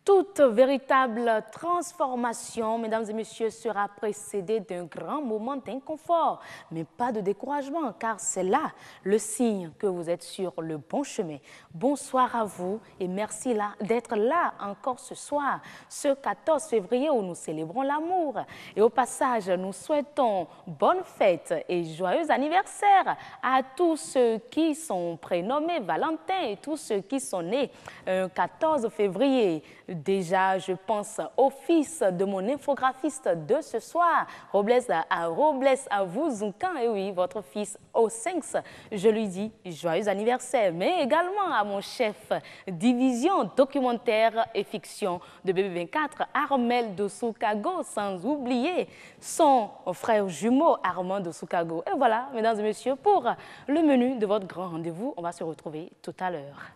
Toute véritable transformation, mesdames et messieurs, sera précédée d'un grand moment d'inconfort, mais pas de découragement, car c'est là le signe que vous êtes sur le bon chemin. Bonsoir à vous et merci d'être là encore ce soir, ce 14 février où nous célébrons l'amour. Et au passage, nous souhaitons bonne fête et joyeux anniversaire à tous ceux qui sont prénommés Valentin et tous ceux qui sont nés 14 février. Déjà, je pense au fils de mon infographiste de ce soir, Robles à vous, Zuncan, et oui, votre fils Osenx. Je lui dis joyeux anniversaire, mais également à mon chef division documentaire et fiction de BB24, Armel de Soukago, sans oublier son frère jumeau Armand de Soukago. Et voilà, mesdames et messieurs, pour le menu de votre grand rendez-vous. On va se retrouver tout à l'heure.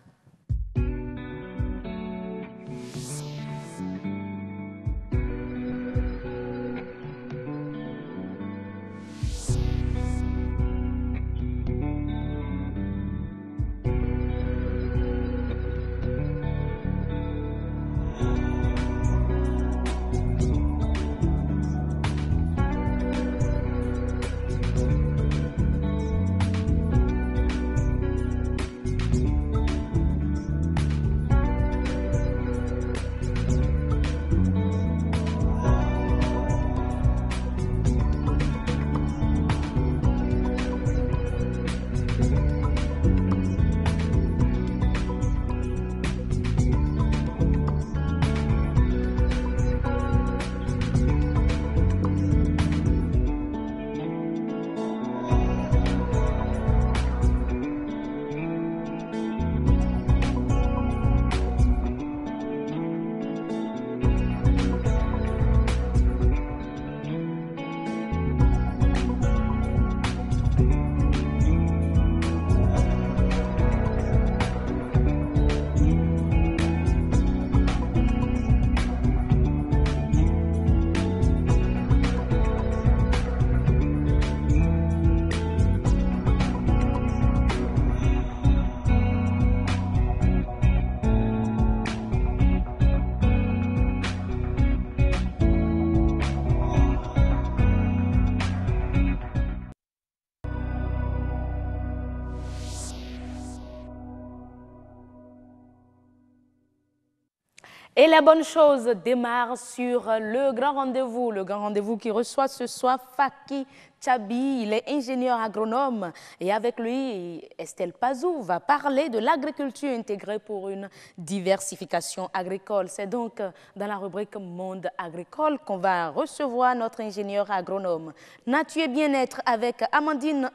Et la bonne chose démarre sur le grand rendez-vous qui reçoit ce soir Faki Tchabi. Il est ingénieur agronome et avec lui, Estelle Pazou va parler de l'agriculture intégrée pour une diversification agricole. C'est donc dans la rubrique Monde agricole qu'on va recevoir notre ingénieur agronome. Nature et bien-être avec Amandine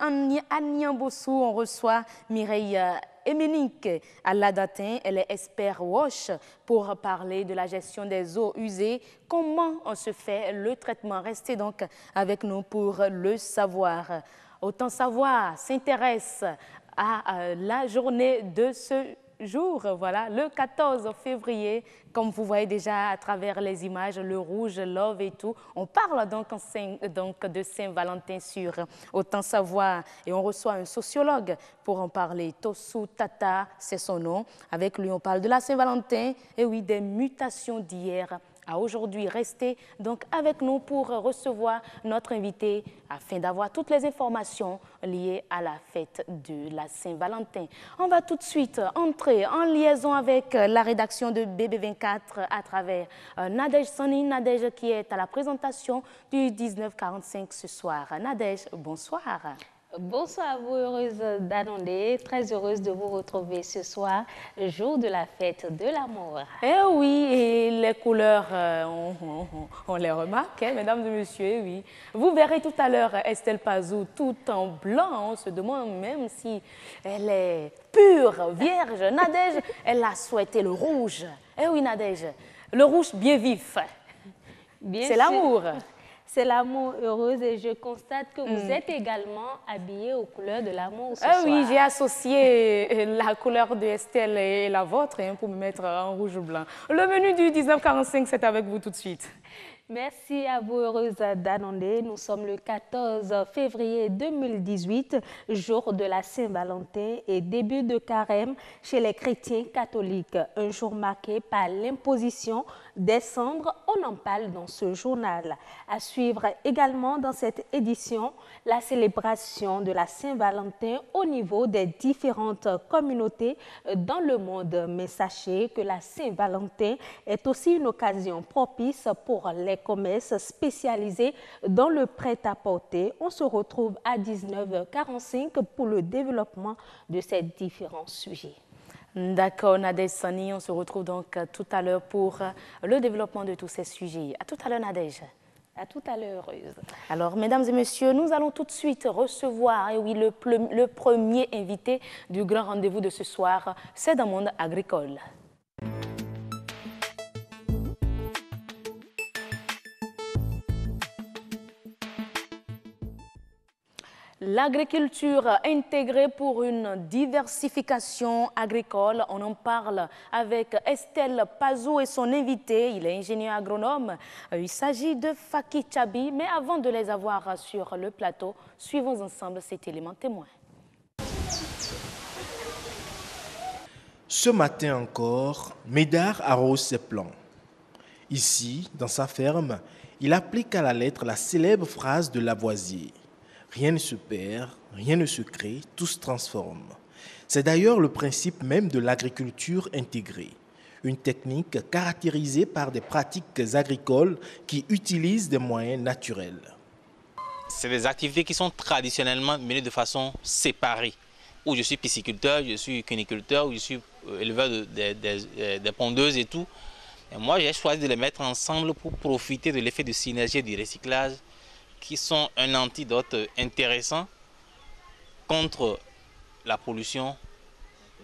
Agnambossou, on reçoit Mireille Éménique Aladatin, elle est expert WASH pour parler de la gestion des eaux usées. Comment on se fait le traitement? Restez donc avec nous pour le savoir. Autant savoir s'intéresse à la journée de ce jour, voilà, le 14 février, comme vous voyez déjà à travers les images, le rouge, love et tout. On parle donc de Saint-Valentin sur Autant Savoir et on reçoit un sociologue pour en parler. Tosu Tata, c'est son nom. Avec lui, on parle de la Saint-Valentin et oui, des mutations d'hier à aujourd'hui. Restez donc avec nous pour recevoir notre invité afin d'avoir toutes les informations liées à la fête de la Saint-Valentin. On va tout de suite entrer en liaison avec la rédaction de BB24 à travers Nadège Sani, Nadège qui est à la présentation du 1945 ce soir. Nadège, bonsoir. Bonsoir à vous, heureuse d'annoncer, très heureuse de vous retrouver ce soir, jour de la fête de l'amour. Eh oui, et les couleurs, on les remarque, hein, mesdames et messieurs, eh oui. Vous verrez tout à l'heure Estelle Pazou tout en blanc, on se demande même si elle est pure, vierge. Nadège, elle a souhaité le rouge. Eh oui, Nadège, le rouge bien vif. C'est l'amour. C'est l'amour heureuse et je constate que vous êtes également habillée aux couleurs de l'amour ce soir. Oui, j'ai associé la couleur de Estelle et la vôtre pour me mettre en rouge blanc. Le menu du 1945, c'est avec vous tout de suite. Merci à vous, heureuse d'Anandé. Nous sommes le 14 février 2018, jour de la Saint-Valentin et début de carême chez les chrétiens catholiques. Un jour marqué par l'imposition des cendres. On en parle dans ce journal. À suivre également dans cette édition, la célébration de la Saint-Valentin au niveau des différentes communautés dans le monde. Mais sachez que la Saint-Valentin est aussi une occasion propice pour les commerces spécialisés dans le prêt-à-porter. On se retrouve à 19h45 pour le développement de ces différents sujets. D'accord, Nadège Sani, on se retrouve donc tout à l'heure pour le développement de tous ces sujets. À tout à l'heure, Nadège. À tout à l'heure, heureuse. Alors, mesdames et messieurs, nous allons tout de suite recevoir le premier invité du grand rendez-vous de ce soir, c'est dans le monde agricole. L'agriculture intégrée pour une diversification agricole, on en parle avec Estelle Pazou et son invité, il est ingénieur agronome. Il s'agit de Faki Tchabi, mais avant de les avoir sur le plateau, suivons ensemble cet élément témoin. Ce matin encore, Médard arrose ses plants. Ici, dans sa ferme, il applique à la lettre la célèbre phrase de Lavoisier. Rien ne se perd, rien ne se crée, tout se transforme. C'est d'ailleurs le principe même de l'agriculture intégrée, une technique caractérisée par des pratiques agricoles qui utilisent des moyens naturels. C'est des activités qui sont traditionnellement menées de façon séparée. Où je suis pisciculteur, je suis cuniculteur, où je suis éleveur des pondeuses et tout. Et moi, j'ai choisi de les mettre ensemble pour profiter de l'effet de synergie et du recyclage, qui sont un antidote intéressant contre la pollution.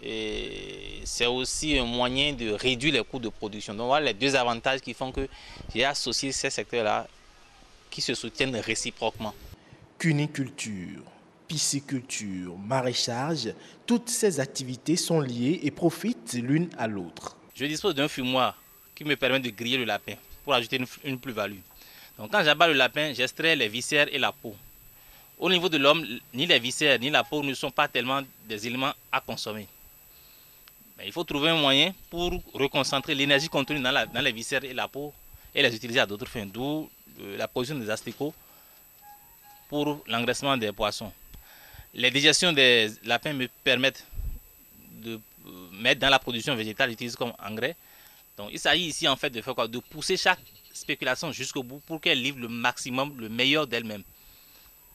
Et c'est aussi un moyen de réduire les coûts de production. Donc voilà les deux avantages qui font que j'ai associé ces secteurs-là qui se soutiennent réciproquement. Cuniculture, pisciculture, maraîchage, toutes ces activités sont liées et profitent l'une à l'autre. Je dispose d'un fumoir qui me permet de griller le lapin pour ajouter une plus-value. Donc quand j'abats le lapin, j'extrais les viscères et la peau. Au niveau de l'homme, ni les viscères ni la peau ne sont pas tellement des éléments à consommer. Mais il faut trouver un moyen pour reconcentrer l'énergie contenue dans les viscères et la peau et les utiliser à d'autres fins, d'où la production des asticots pour l'engraissement des poissons. Les digestions des lapins me permettent de mettre dans la production végétale utilisée comme engrais. Donc il s'agit ici en fait de faire quoi? De pousser chaque spéculation jusqu'au bout pour qu'elle livre le maximum, le meilleur d'elle-même.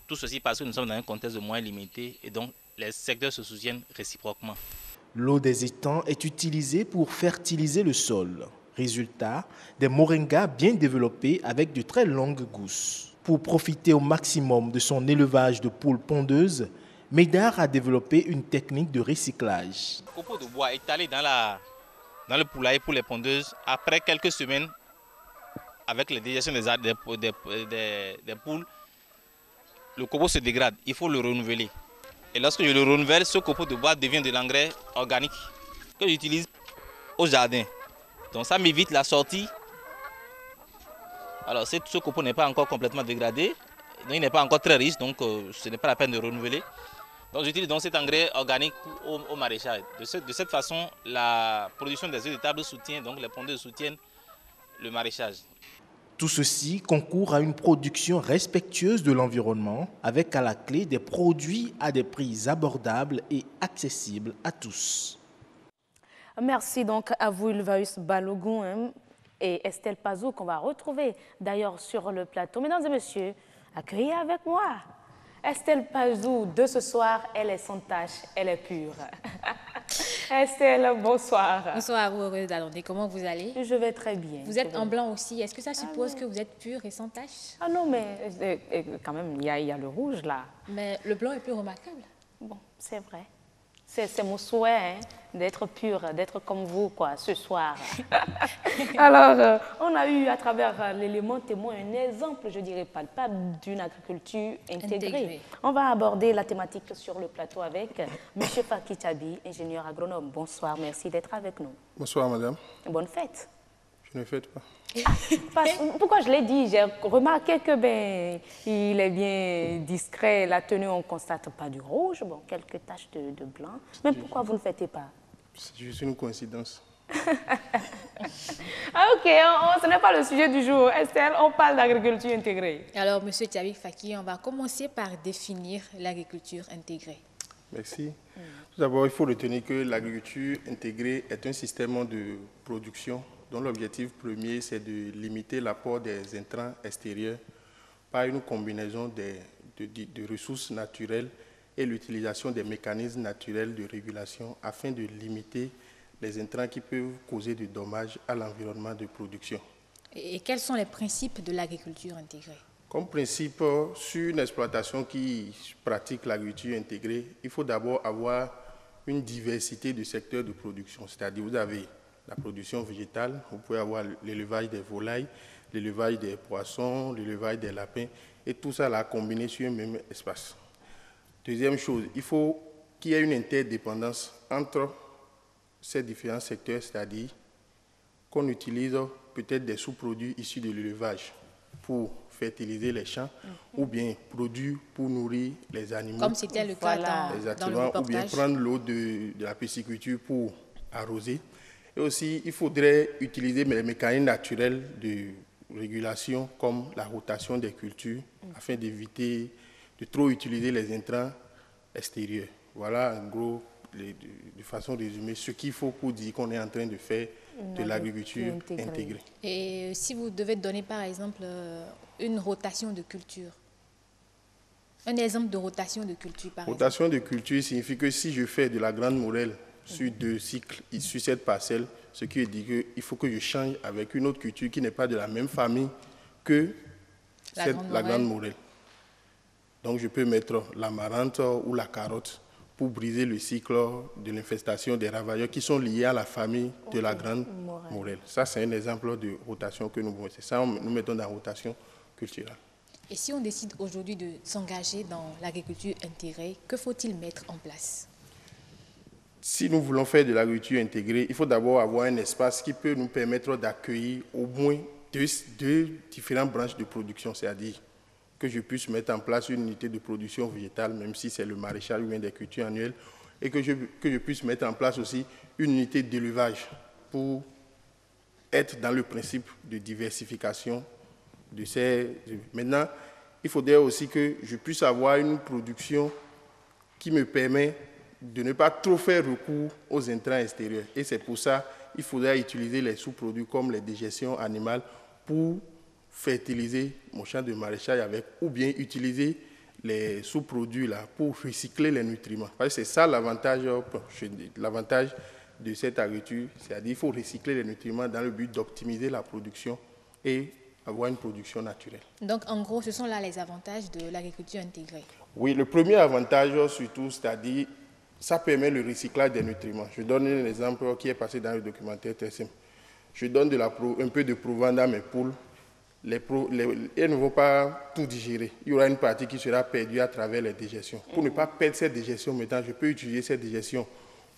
Tout ceci parce que nous sommes dans un contexte de moyens limités et donc les secteurs se soutiennent réciproquement. L'eau des étangs est utilisée pour fertiliser le sol. Résultat, des moringas bien développés avec de très longues gousses. Pour profiter au maximum de son élevage de poules pondeuses, Médard a développé une technique de recyclage. Le copeau de bois étalé dans le poulailler pour les pondeuses, après quelques semaines, avec les digestions des poules, le copeau se dégrade, il faut le renouveler. Et lorsque je le renouvelle, ce copeau de bois devient de l'engrais organique que j'utilise au jardin. Donc ça m'évite la sortie. Alors ce copeau n'est pas encore complètement dégradé, donc il n'est pas encore très riche, donc ce n'est pas la peine de renouveler. Donc j'utilise donc cet engrais organique au maraîchage. De cette façon, la production des œufs de table soutient, donc les pondeuses soutiennent le maraîchage. Tout ceci concourt à une production respectueuse de l'environnement, avec à la clé des produits à des prix abordables et accessibles à tous. Merci donc à vous, Ilvaeus Balogun et Estelle Pazou, qu'on va retrouver d'ailleurs sur le plateau. Mesdames et messieurs, accueillez avec moi Estelle Pazou de ce soir. Elle est sans tache, elle est pure. Estelle, bonsoir. Bonsoir, heureuse d'Alondé. Comment vous allez? Je vais très bien. Vous êtes en blanc aussi. Est-ce que ça suppose que vous êtes pure et sans tache? Ah non, mais quand même, il y a le rouge là. Mais le blanc est plus remarquable. Bon, c'est vrai. C'est mon souhait hein, d'être pure, d'être comme vous quoi, ce soir. Alors, on a eu à travers l'élément témoin un exemple, je dirais palpable, d'une agriculture intégrée. On va aborder la thématique sur le plateau avec M. Faki Tchabi, ingénieur agronome. Bonsoir, merci d'être avec nous. Bonsoir madame. Bonne fête. Je ne fête pas. Pourquoi je l'ai dit? J'ai remarqué que il est bien discret. La tenue, on ne constate pas du rouge. Bon, quelques taches de blanc. Mais pourquoi vous ne faites pas? C'est juste une coïncidence. Ah, ok, ce n'est pas le sujet du jour. Estelle, on parle d'agriculture intégrée. Alors, Monsieur Tchabi Faki, on va commencer par définir l'agriculture intégrée. Merci. Tout d'abord, il faut retenir que l'agriculture intégrée est un système de production dont l'objectif premier, c'est de limiter l'apport des intrants extérieurs par une combinaison de ressources naturelles et l'utilisation des mécanismes naturels de régulation afin de limiter les intrants qui peuvent causer du dommage à l'environnement de production. Et quels sont les principes de l'agriculture intégrée? Comme principe, sur une exploitation qui pratique l'agriculture intégrée, il faut d'abord avoir une diversité de secteurs de production. C'est-à-dire, vous avez la production végétale, vous pouvez avoir l'élevage des volailles, l'élevage des poissons, l'élevage des lapins, et tout ça là combiné sur un même espace. Deuxième chose, il faut qu'il y ait une interdépendance entre ces différents secteurs, c'est-à-dire qu'on utilise peut-être des sous-produits issus de l'élevage pour fertiliser les champs, ou bien produits pour nourrir les animaux. Comme c'était le cas dans le reportage. Ou bien prendre l'eau de la pisciculture pour arroser. Et aussi, il faudrait utiliser les mécanismes naturels de régulation comme la rotation des cultures afin d'éviter de trop utiliser les intrants extérieurs. Voilà en gros, de façon résumée, ce qu'il faut pour dire qu'on est en train de faire de l'agriculture intégrée. Et si vous devez donner par exemple une rotation de culture, un exemple de rotation de culture par exemple. Rotation de culture signifie que si je fais de la grande morelle sur 2 cycles, sur cette parcelle, ce qui dit qu'il faut que je change avec une autre culture qui n'est pas de la même famille que la grande morelle. Donc je peux mettre l'amarante ou la carotte pour briser le cycle de l'infestation des ravageurs qui sont liés à la famille de la grande morelle. Ça, c'est un exemple de rotation que nous mettons. C'est ça, nous mettons dans la rotation culturelle. Et si on décide aujourd'hui de s'engager dans l'agriculture intégrée, que faut-il mettre en place? Si nous voulons faire de l'agriculture intégrée, il faut d'abord avoir un espace qui peut nous permettre d'accueillir au moins deux différentes branches de production, c'est-à-dire que je puisse mettre en place une unité de production végétale, même si c'est le maraîchage ou bien des cultures annuelles, et que je puisse mettre en place aussi une unité d'élevage pour être dans le principe de diversification de ces... Maintenant, il faudrait aussi que je puisse avoir une production qui me permet de ne pas trop faire recours aux intrants extérieurs. Et c'est pour ça qu'il faudrait utiliser les sous-produits comme les dégestions animales pour fertiliser mon champ de maraîchage avec, ou bien utiliser les sous-produits là pour recycler les nutriments. Parce que c'est ça l'avantage de cette agriculture, c'est-à-dire qu'il faut recycler les nutriments dans le but d'optimiser la production et avoir une production naturelle. Donc en gros, ce sont là les avantages de l'agriculture intégrée. Oui, le premier avantage surtout, c'est-à-dire ça permet le recyclage des nutriments. Je donne un exemple qui est passé dans le documentaire très simple. Je donne un peu de provender à mes poules. Elles ne vont pas tout digérer. Il y aura une partie qui sera perdue à travers les digestions. Pour ne pas perdre cette digestion, maintenant, je peux utiliser cette digestion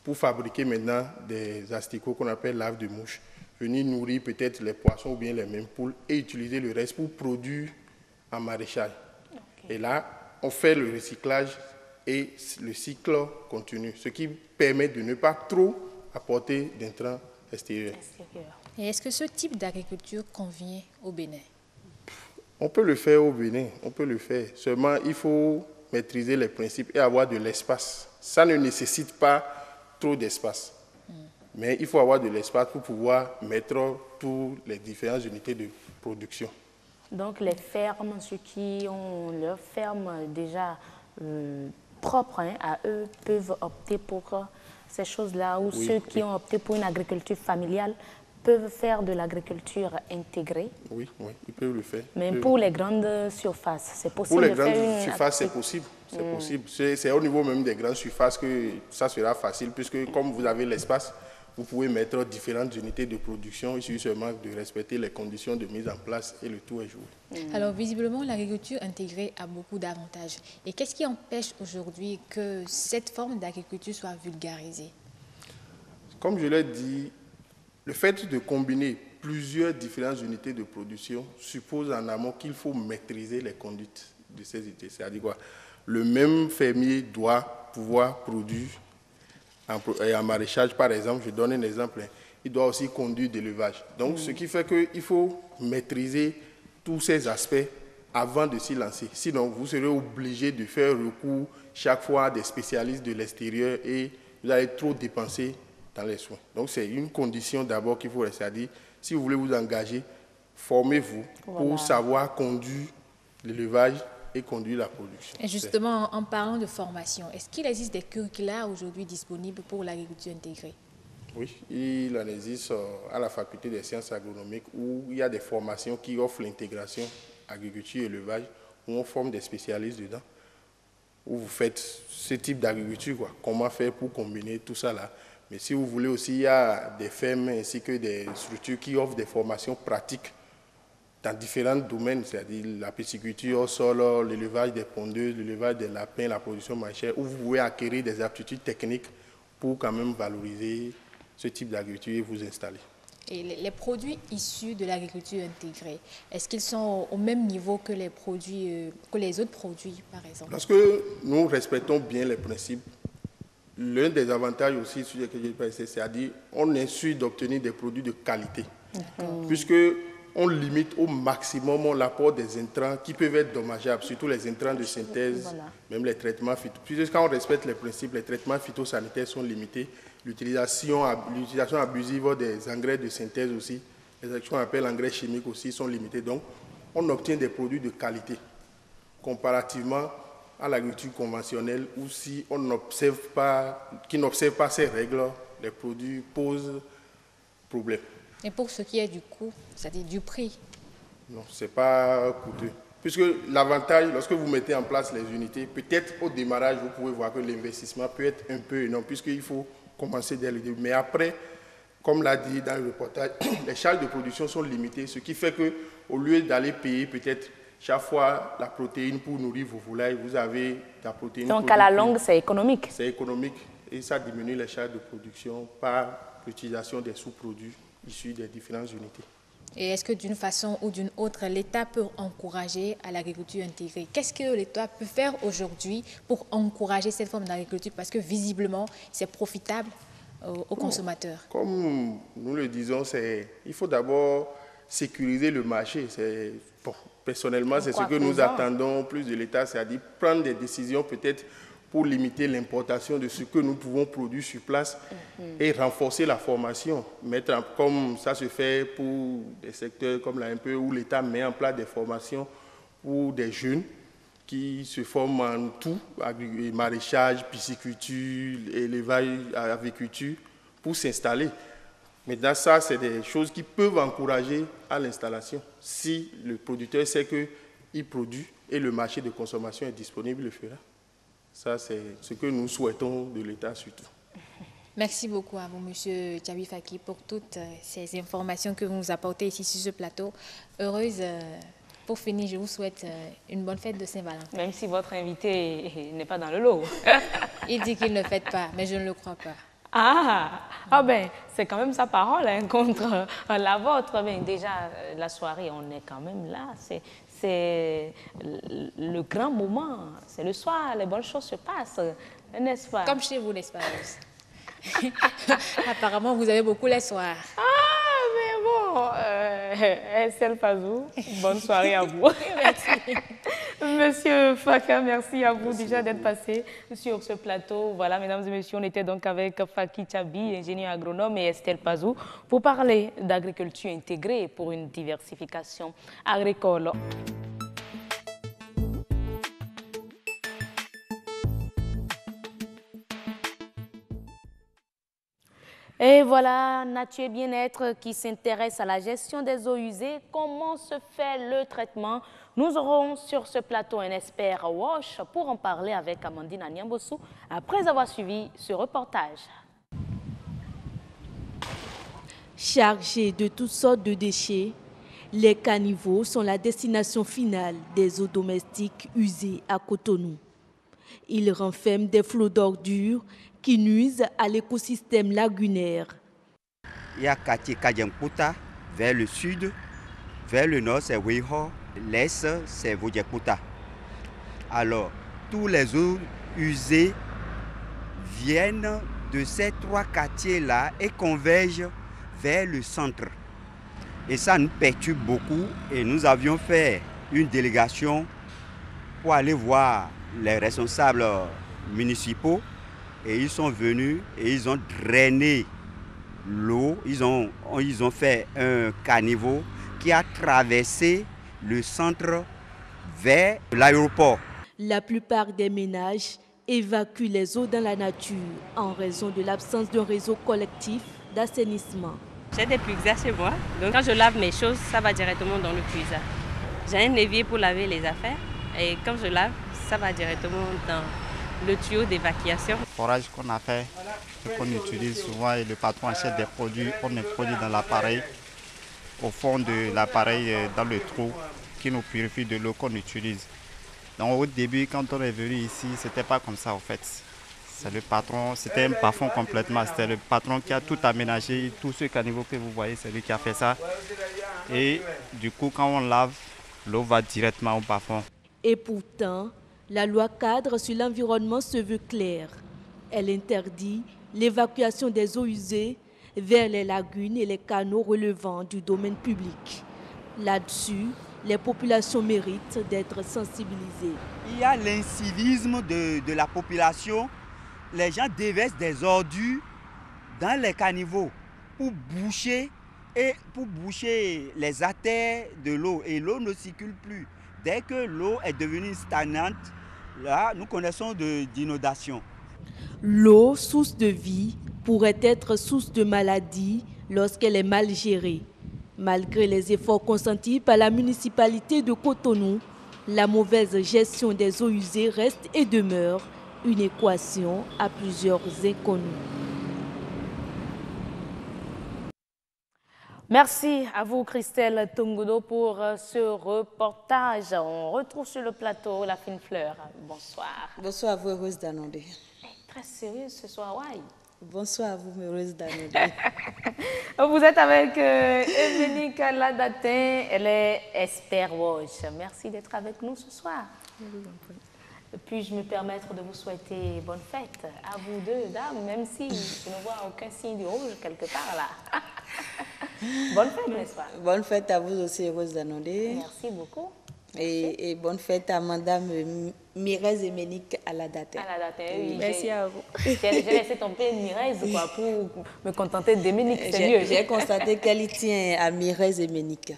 pour fabriquer maintenant des asticots qu'on appelle larves de mouche. Venir nourrir peut-être les poissons ou bien les mêmes poules et utiliser le reste pour produire en maraîchage. Okay. Et là, on fait le recyclage et le cycle continue, ce qui permet de ne pas trop apporter d'intrants extérieurs. Et est-ce que ce type d'agriculture convient au Bénin? On peut le faire au Bénin, on peut le faire. Seulement, il faut maîtriser les principes et avoir de l'espace. Ça ne nécessite pas trop d'espace. Mais il faut avoir de l'espace pour pouvoir mettre toutes les différentes unités de production. Donc les fermes, ceux qui ont leur ferme déjà propre à eux, peuvent opter pour ces choses-là, ou ceux qui ont opté pour une agriculture familiale peuvent faire de l'agriculture intégrée. Oui, ils peuvent le faire. Mais pour les grandes surfaces, c'est possible de faire Pour les grandes surfaces, c'est possible. C'est possible. C'est au niveau même des grandes surfaces que ça sera facile, puisque comme vous avez l'espace, vous pouvez mettre différentes unités de production. Il suffit seulement de respecter les conditions de mise en place et le tout est joué. Alors, visiblement, l'agriculture intégrée a beaucoup d'avantages. Et qu'est-ce qui empêche aujourd'hui que cette forme d'agriculture soit vulgarisée? Comme je l'ai dit, le fait de combiner plusieurs différentes unités de production suppose en amont qu'il faut maîtriser les conduites de ces unités. C'est-à-dire quoi? Le même fermier doit pouvoir produire en maraîchage, par exemple, je donne un exemple, il doit aussi conduire de l'élevage. Donc, ce qui fait qu'il faut maîtriser tous ces aspects avant de s'y lancer. Sinon, vous serez obligé de faire recours chaque fois à des spécialistes de l'extérieur et vous allez trop dépenser dans les soins. Donc, c'est une condition d'abord qu'il faut rester. C'est-à-dire, si vous voulez vous engager, formez-vous pour savoir conduire l'élevage et conduire la production. Et justement, en parlant de formation, est-ce qu'il existe des curricula aujourd'hui disponibles pour l'agriculture intégrée? Oui, il en existe à la faculté des sciences agronomiques où il y a des formations qui offrent l'intégration agriculture et élevage, où on forme des spécialistes dedans, où vous faites ce type d'agriculture, comment faire pour combiner tout ça là. Mais si vous voulez aussi, il y a des fermes ainsi que des structures qui offrent des formations pratiques dans différents domaines, c'est-à-dire la pisciculture au sol, l'élevage des pondeuses, l'élevage des lapins, la production maraîchère, où vous pouvez acquérir des aptitudes techniques pour quand même valoriser ce type d'agriculture et vous installer. Et les produits issus de l'agriculture intégrée, est-ce qu'ils sont au même niveau que les produits, que les autres produits, par exemple? Lorsque nous respectons bien les principes, l'un des avantages aussi, c'est-à-dire on est sûr d'obtenir des produits de qualité, puisque on limite au maximum l'apport des intrants qui peuvent être dommageables, surtout les intrants de synthèse, même les traitements phytosanitaires. Puisque quand on respecte les principes, les traitements phytosanitaires sont limités. L'utilisation abusive des engrais de synthèse aussi, les actions qu'on appelle engrais chimiques aussi sont limitées. Donc, on obtient des produits de qualité, comparativement à l'agriculture conventionnelle où si on n'observe pas, qui n'observe pas ces règles, les produits posent problème. Et pour ce qui est du coût, c'est-à-dire du prix? Non, ce n'est pas coûteux. Puisque l'avantage, lorsque vous mettez en place les unités, peut-être au démarrage, vous pouvez voir que l'investissement peut être un peu énorme, puisqu'il faut commencer dès le début. Mais après, comme l'a dit dans le reportage, les charges de production sont limitées, ce qui fait qu'au lieu d'aller payer peut-être chaque fois la protéine pour nourrir vos volailles, vous avez la protéine. Donc à la longue, c'est économique. C'est économique et ça diminue les charges de production par l'utilisation des sous-produits issus des différentes unités. Et est-ce que d'une façon ou d'une autre, l'État peut encourager à l'agriculture intégrée? Qu'est-ce que l'État peut faire aujourd'hui pour encourager cette forme d'agriculture? Parce que visiblement, c'est profitable aux consommateurs. Comme nous le disons, il faut d'abord sécuriser le marché. Bon, personnellement, c'est ce que nous attendons plus de l'État, c'est-à-dire prendre des décisions peut-être pour limiter l'importation de ce que nous pouvons produire sur place et renforcer la formation. Comme ça se fait pour des secteurs comme l'AMPE où l'État met en place des formations pour des jeunes qui se forment en tout, maraîchage, pisciculture, élevage, aviculture, pour s'installer. Maintenant, ça, c'est des choses qui peuvent encourager à l'installation. Si le producteur sait qu'il produit et le marché de consommation est disponible, il le fera. Ça, c'est ce que nous souhaitons de l'État surtout. Merci beaucoup à vous, M. Tchabi Faki, pour toutes ces informations que vous nous apportez ici sur ce plateau. Heureuse, pour finir, je vous souhaite une bonne fête de Saint-Valentin. Même si votre invité n'est pas dans le lot. Il dit qu'il ne fête pas, mais je ne le crois pas. Ah ben, c'est quand même sa parole contre la vôtre. Ben, déjà, la soirée, on est quand même là. C'est le grand moment. C'est le soir, les bonnes choses se passent, n'est-ce pas? Comme chez vous, n'est-ce pas? Apparemment, vous avez beaucoup les soirs. Mais bon, Estelle Pazou, bonne soirée à vous. Merci. Monsieur Faka, merci à vous déjà d'être passé sur ce plateau. Voilà, mesdames et messieurs, on était donc avec Faki Tchabi, ingénieur agronome, et Estelle Pazou pour parler d'agriculture intégrée pour une diversification agricole. Et voilà, Nature et Bien-être qui s'intéresse à la gestion des eaux usées. Comment se fait le traitement? Nous aurons sur ce plateau un expert WASH pour en parler avec Amandine Anyambossou après avoir suivi ce reportage. Chargés de toutes sortes de déchets, les caniveaux sont la destination finale des eaux domestiques usées à Cotonou. Ils renferment des flots d'ordures qui nuisent à l'écosystème lagunaire. Il y a quartier Kadjamputa, Vers le sud, vers le nord, c'est Weiho. L'est, c'est Wodjekuta. Alors, tous les eaux usées viennent de ces 3 quartiers-là et convergent vers le centre. Et ça nous perturbe beaucoup et nous avions fait une délégation pour aller voir les responsables municipaux et ils sont venus et ils ont drainé l'eau. Ils ont fait un caniveau qui a traversé le centre vers l'aéroport. La plupart des ménages évacuent les eaux dans la nature en raison de l'absence d'un réseau collectif d'assainissement. J'ai des puisards chez moi, donc quand je lave mes choses, ça va directement dans le puisard. J'ai un évier pour laver les affaires et quand je lave, ça va directement dans le tuyau d'évacuation. Le forage qu'on a fait, qu'on utilise souvent et le patron achète des produits, on met produit dans l'appareil, au fond de l'appareil, dans le trou qui nous purifie de l'eau qu'on utilise. Donc au début, quand on est venu ici, c'était pas comme ça en fait. C'est le patron, c'était un bas-fond complètement, c'était le patron qui a tout aménagé, tout ce caniveau que vous voyez, c'est lui qui a fait ça. Et du coup, quand on lave, l'eau va directement au bas-fond. Et pourtant, la loi cadre sur l'environnement se veut claire. Elle interdit l'évacuation des eaux usées vers les lagunes et les canaux relevant du domaine public. Là-dessus, les populations méritent d'être sensibilisées. Il y a l'incivisme de la population. Les gens déversent des ordures dans les caniveaux pour boucher les artères de l'eau. Et l'eau ne circule plus. Dès que l'eau est devenue stagnante, là, nous connaissons d'inondation. L'eau, source de vie, pourrait être source de maladie lorsqu'elle est mal gérée. Malgré les efforts consentis par la municipalité de Cotonou, la mauvaise gestion des eaux usées reste et demeure une équation à plusieurs inconnus. Merci à vous, Christelle Tungudo, pour ce reportage. On retrouve sur le plateau la fine fleur. Bonsoir. Bonsoir à vous, Heureuse d'Anondé. Très sérieuse ce soir, ouais. Bonsoir à vous, Heureuse d'Anondé. Vous êtes avec Emenique Ladatin, elle est Expert Watch. Merci d'être avec nous ce soir. Puis-je me permettre de vous souhaiter bonne fête à vous deux, dames, même si je ne vois aucun signe de rouge quelque part là. Bonne fête, n'est-ce pas? Bonne fête à vous aussi, Heureuse d'Anondé. Merci beaucoup. Et bonne fête à Madame Mirez Emenique Ladatin. Oui, merci à vous. J'ai laissé tomber Mirez quoi, pour me contenter d'Emenique, c'est mieux. J'ai constaté qu'elle tient à Mirez Emenique.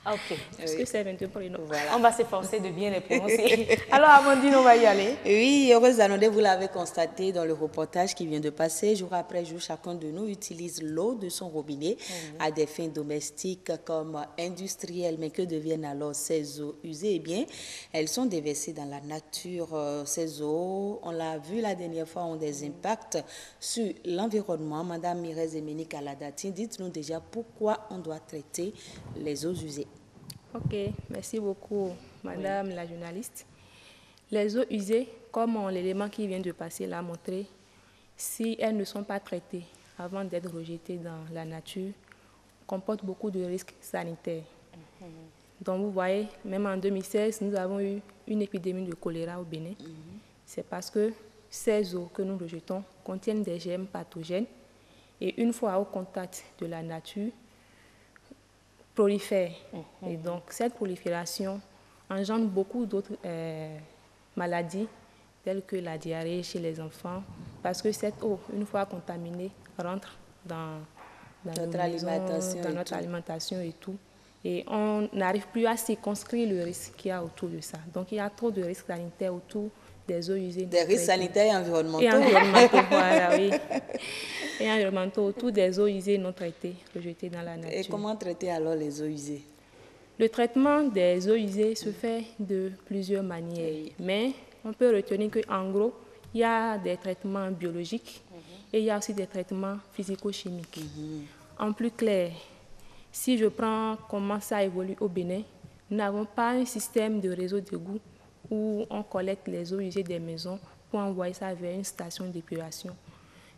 Ok. Parce que c'est 22 pour les noms. Voilà. On va s'efforcer de bien les prononcer. Alors, Amandine, on va y aller. Oui, Heureuse d'Anondé, vous l'avez constaté dans le reportage qui vient de passer. Jour après jour, chacun de nous utilise l'eau de son robinet à des fins domestiques comme industrielles. Mais que deviennent alors ces eaux usées? Eh bien, elles sont déversées dans la nature. Ces eaux, on l'a vu la dernière fois, ont des impacts sur l'environnement. Madame Mirez Emenique Ladatin, dites-nous déjà pourquoi on doit traiter les eaux usées. Ok, merci beaucoup, Madame la journaliste. Les eaux usées, comme l'élément qui vient de passer l'a montré, si elles ne sont pas traitées avant d'être rejetées dans la nature, comportent beaucoup de risques sanitaires. Donc vous voyez, même en 2016, nous avons eu une épidémie de choléra au Bénin. C'est parce que ces eaux que nous rejetons contiennent des germes pathogènes et une fois au contact de la nature, prolifère. Et donc, cette prolifération engendre beaucoup d'autres maladies, telles que la diarrhée chez les enfants, parce que cette eau, une fois contaminée, rentre dans notre alimentation et tout. Et on n'arrive plus à circonscrire le risque qu'il y a autour de ça. Donc, il y a trop de risques sanitaires autour des eaux usées. Des risques sanitaires et environnementaux. Et environnementaux, voilà, oui. Et environnementaux autour des eaux usées non traitées, rejetées dans la nature. Et comment traiter alors les eaux usées? Le traitement des eaux usées se fait de plusieurs manières. Mais on peut retenir qu'en gros, il y a des traitements biologiques et il y a aussi des traitements physico-chimiques. En plus clair, si je prends comment ça évolue au Bénin, nous n'avons pas un système de réseau d'égout où on collecte les eaux usées des maisons pour envoyer ça vers une station d'épuration.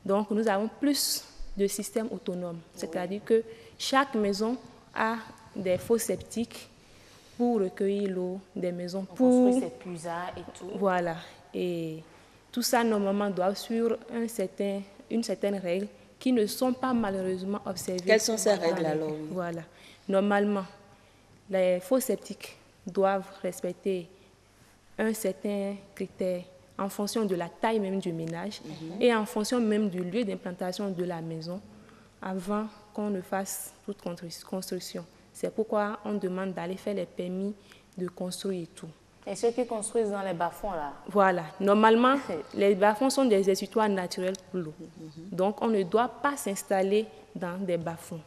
Donc, nous avons plus de systèmes autonomes. C'est-à-dire que chaque maison a des fosses septiques pour recueillir l'eau des maisons. On construit ses puisards et tout. Voilà. Et tout ça, normalement, doit suivre une certaine règle qui ne sont pas malheureusement observées. Quelles sont ces règles alors? Voilà. Normalement, les fosses septiques doivent respecter un certain critère en fonction de la taille même du ménage et en fonction même du lieu d'implantation de la maison avant qu'on ne fasse toute construction. C'est pourquoi on demande d'aller faire les permis de construire et tout. Et ceux qui construisent dans les bas-fonds, là? Voilà. Normalement, les bas-fonds sont des exutoires naturels pour l'eau. Donc, on ne doit pas s'installer dans des bas-fonds.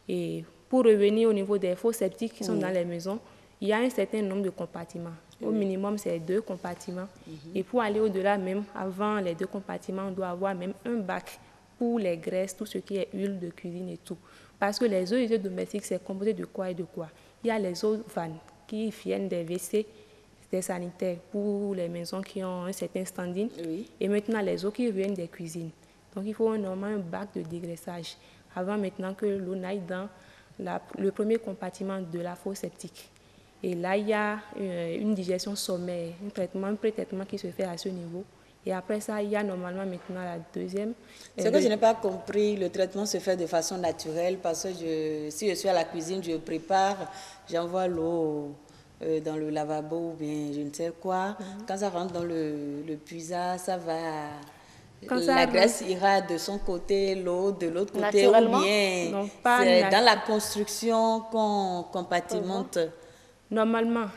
Et pour revenir au niveau des fosses septiques qui sont dans les maisons, il y a un certain nombre de compartiments. Au minimum, c'est 2 compartiments. Et pour aller au-delà même, avant les 2 compartiments, on doit avoir même un bac pour les graisses, tout ce qui est huile de cuisine et tout. Parce que les eaux usées domestiques, c'est composé de quoi et de quoi? Il y a les eaux vannes qui viennent des WC, des sanitaires pour les maisons qui ont un certain standing. Et maintenant, les eaux qui viennent des cuisines. Donc, il faut normalement un bac de dégraissage avant maintenant que l'eau n'aille dans le premier compartiment de la fosse septique. Et là, il y a une digestion sommaire, un pré-traitement qui se fait à ce niveau. Et après ça, il y a normalement maintenant la deuxième. Ce que je n'ai pas compris, le traitement se fait de façon naturelle parce que si je suis à la cuisine, je prépare, j'envoie l'eau dans le lavabo ou bien je ne sais quoi. Quand ça rentre dans le puisard, ça va... la graisse ira de son côté, l'eau de l'autre côté, ou bien c'est dans la construction qu'on compartimente. Normalement,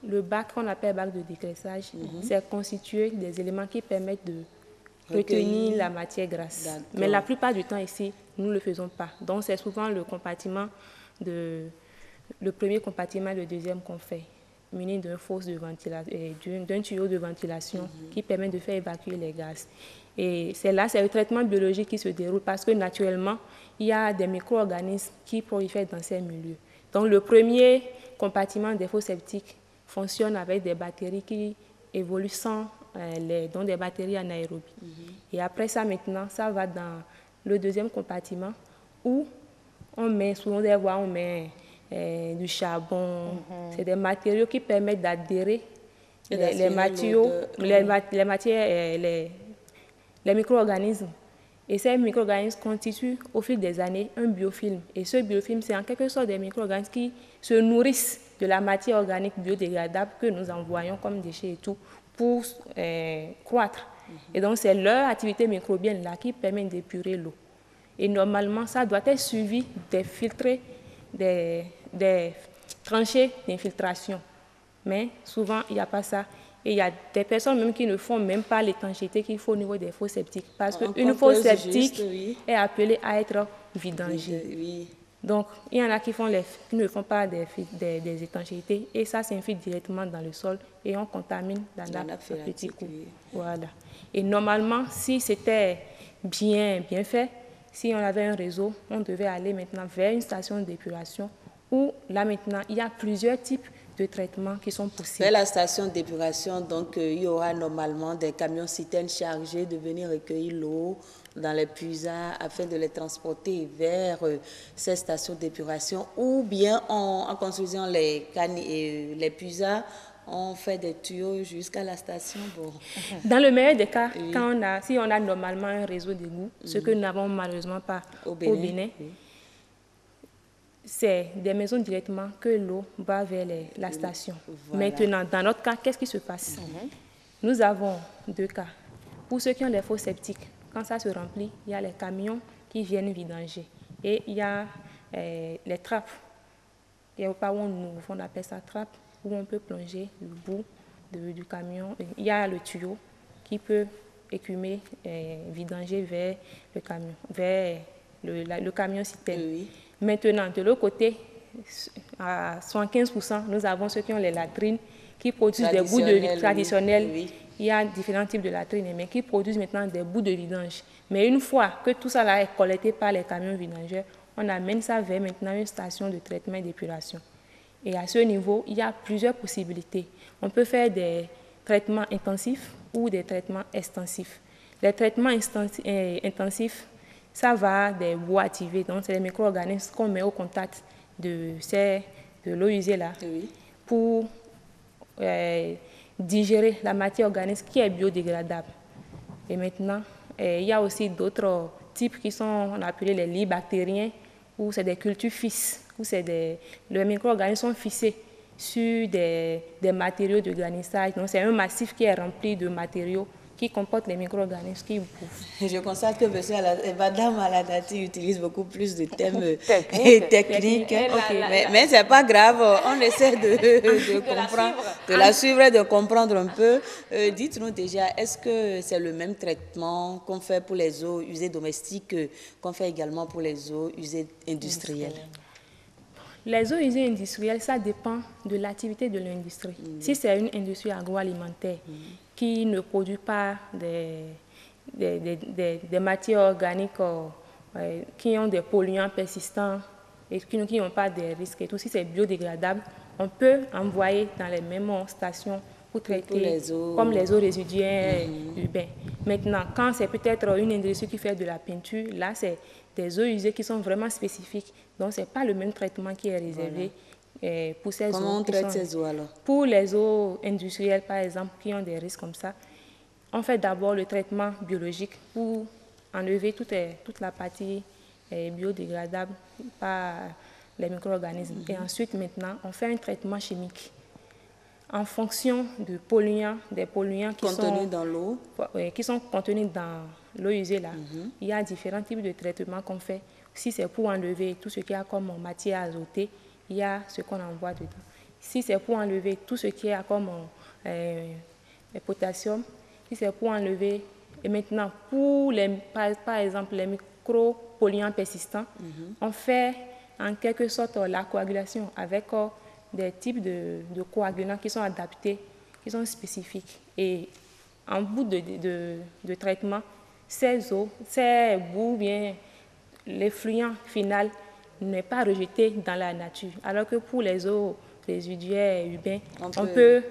le bac qu'on appelle bac de dégraissage, c'est constitué des éléments qui permettent de retenir la matière grasse. Mais la plupart du temps ici, nous ne le faisons pas. Donc c'est souvent le compartiment le premier compartiment et le deuxième qu'on fait, muni d'un tuyau de ventilation qui permet de faire évacuer les gaz. Et c'est le traitement biologique qui se déroule parce que naturellement, il y a des micro-organismes qui prolifèrent dans ces milieux. Donc le premier compartiment des fosses septiques fonctionne avec des bactéries qui évoluent donc des bactéries anaérobies. Et après ça, maintenant, ça va dans le deuxième compartiment où on met, souvent des voies, on met du charbon. C'est des matériaux qui permettent d'adhérer les micro-organismes. Et ces micro-organismes constituent au fil des années un biofilm. Et ce biofilm, c'est en quelque sorte des micro-organismes qui se nourrissent de la matière organique biodégradable que nous envoyons comme déchets et tout pour croître. Et donc, c'est leur activité microbienne là qui permet d'épurer l'eau. Et normalement, ça doit être suivi des filtrés, des tranchées d'infiltration. Mais souvent, il n'y a pas ça. Et il y a des personnes même qui ne font même pas l'étanchéité qu'il faut au niveau des fosses septiques. Parce qu'une fosse septique est appelée à être vidangée. Donc, il y en a qui ne font pas des étanchéités et ça s'infiltre directement dans le sol et on contamine la nappe à petits coups. Voilà. Et normalement, si c'était bien fait, si on avait un réseau, on devait aller maintenant vers une station d'épuration où là maintenant, il y a plusieurs types de traitements qui sont possibles. Vers la station d'épuration, donc il y aura normalement des camions citernes chargés de venir recueillir l'eau dans les puisards afin de les transporter vers ces stations d'épuration ou bien en construisant les puisards, on fait des tuyaux jusqu'à la station. Bon. Dans le meilleur des cas, si on a normalement un réseau d'égout, ce que nous n'avons malheureusement pas au Bénin, c'est des maisons directement que l'eau va vers la station. Voilà. Maintenant, dans notre cas, qu'est-ce qui se passe? Nous avons 2 cas. Pour ceux qui ont des fosses septiques, quand ça se remplit, il y a les camions qui viennent vidanger. Et il y a les trappes. Il y a pas où on appelle ça trappe, où on peut plonger le bout du camion. Il y a le tuyau qui peut écumer, vidanger vers le camion, vers le camion citerne. Maintenant, de l'autre côté, à 75%, nous avons ceux qui ont les latrines qui produisent des bouts de vidange traditionnels. Il y a différents types de latrines, mais qui produisent maintenant des bouts de vidange. Mais une fois que tout ça là est collecté par les camions vidangeurs, on amène ça vers maintenant une station de traitement et d'épuration. Et à ce niveau, il y a plusieurs possibilités. On peut faire des traitements intensifs ou des traitements extensifs. Les traitements intensifs, ça va des boues activées. Donc, c'est les micro-organismes qu'on met au contact de l'eau usée là pour digérer la matière organique qui est biodégradable. Et maintenant, il y a aussi d'autres types qui sont appelés les lits bactériens, où c'est des cultures fisses, où les micro-organismes sont fissés sur des matériaux de garnissage. Donc, c'est un massif qui est rempli de matériaux qui comportent les micro-organismes qui bouffent. Je constate que Madame Aladati utilise beaucoup plus de thèmes techniques. Mais ce n'est pas grave, on essaie de comprendre, de la suivre et de comprendre un peu. Dites-nous déjà, est-ce que c'est le même traitement qu'on fait pour les eaux usées domestiques qu'on fait également pour les eaux usées industrielles? Les eaux usées industrielles, ça dépend de l'activité de l'industrie. Si c'est une industrie agroalimentaire qui ne produit pas des matières organiques qui ont des polluants persistants et qui n'ont pas de risques et tout, si c'est biodégradable, on peut envoyer dans les mêmes stations pour traiter comme les eaux résiduaires urbaines. Maintenant, quand c'est peut-être une industrie qui fait de la peinture, là, c'est des eaux usées qui sont vraiment spécifiques. Donc, ce n'est pas le même traitement qui est réservé pour ces eaux. Comment on traite ces eaux alors? Pour les eaux industrielles, par exemple, qui ont des risques comme ça, on fait d'abord le traitement biologique pour enlever toute la partie biodégradable par les micro-organismes. Et ensuite, maintenant, on fait un traitement chimique en fonction de polluants, des polluants qui contenus dans l'eau, qui sont contenus dans l'eau usée là. Il y a différents types de traitements qu'on fait. Si c'est pour enlever tout ce qui a comme matière azotée, il y a ce qu'on envoie dedans. Si c'est pour enlever tout ce qui a comme potassium, si c'est pour enlever, et maintenant pour par exemple les micro-polluants persistants, on fait en quelque sorte la coagulation avec des types de coagulants qui sont adaptés, qui sont spécifiques. Et en bout de traitement, ces eaux, ces boues, bien, l'effluent final n'est pas rejeté dans la nature. Alors que pour les eaux résiduaires urbains, on peut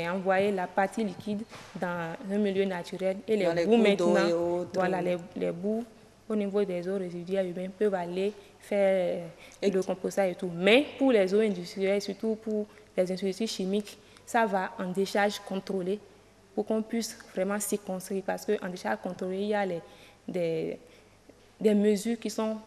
envoyer la partie liquide dans un milieu naturel. Et les boues maintenant, voilà, les boues au niveau des eaux résiduaires urbaines peuvent aller faire le compostage et tout. Mais pour les eaux industrielles, surtout pour les industries chimiques, ça va en décharge contrôlée pour qu'on puisse vraiment s'y construire. Parce qu'en décharge contrôlée, il y a des mesures qui sont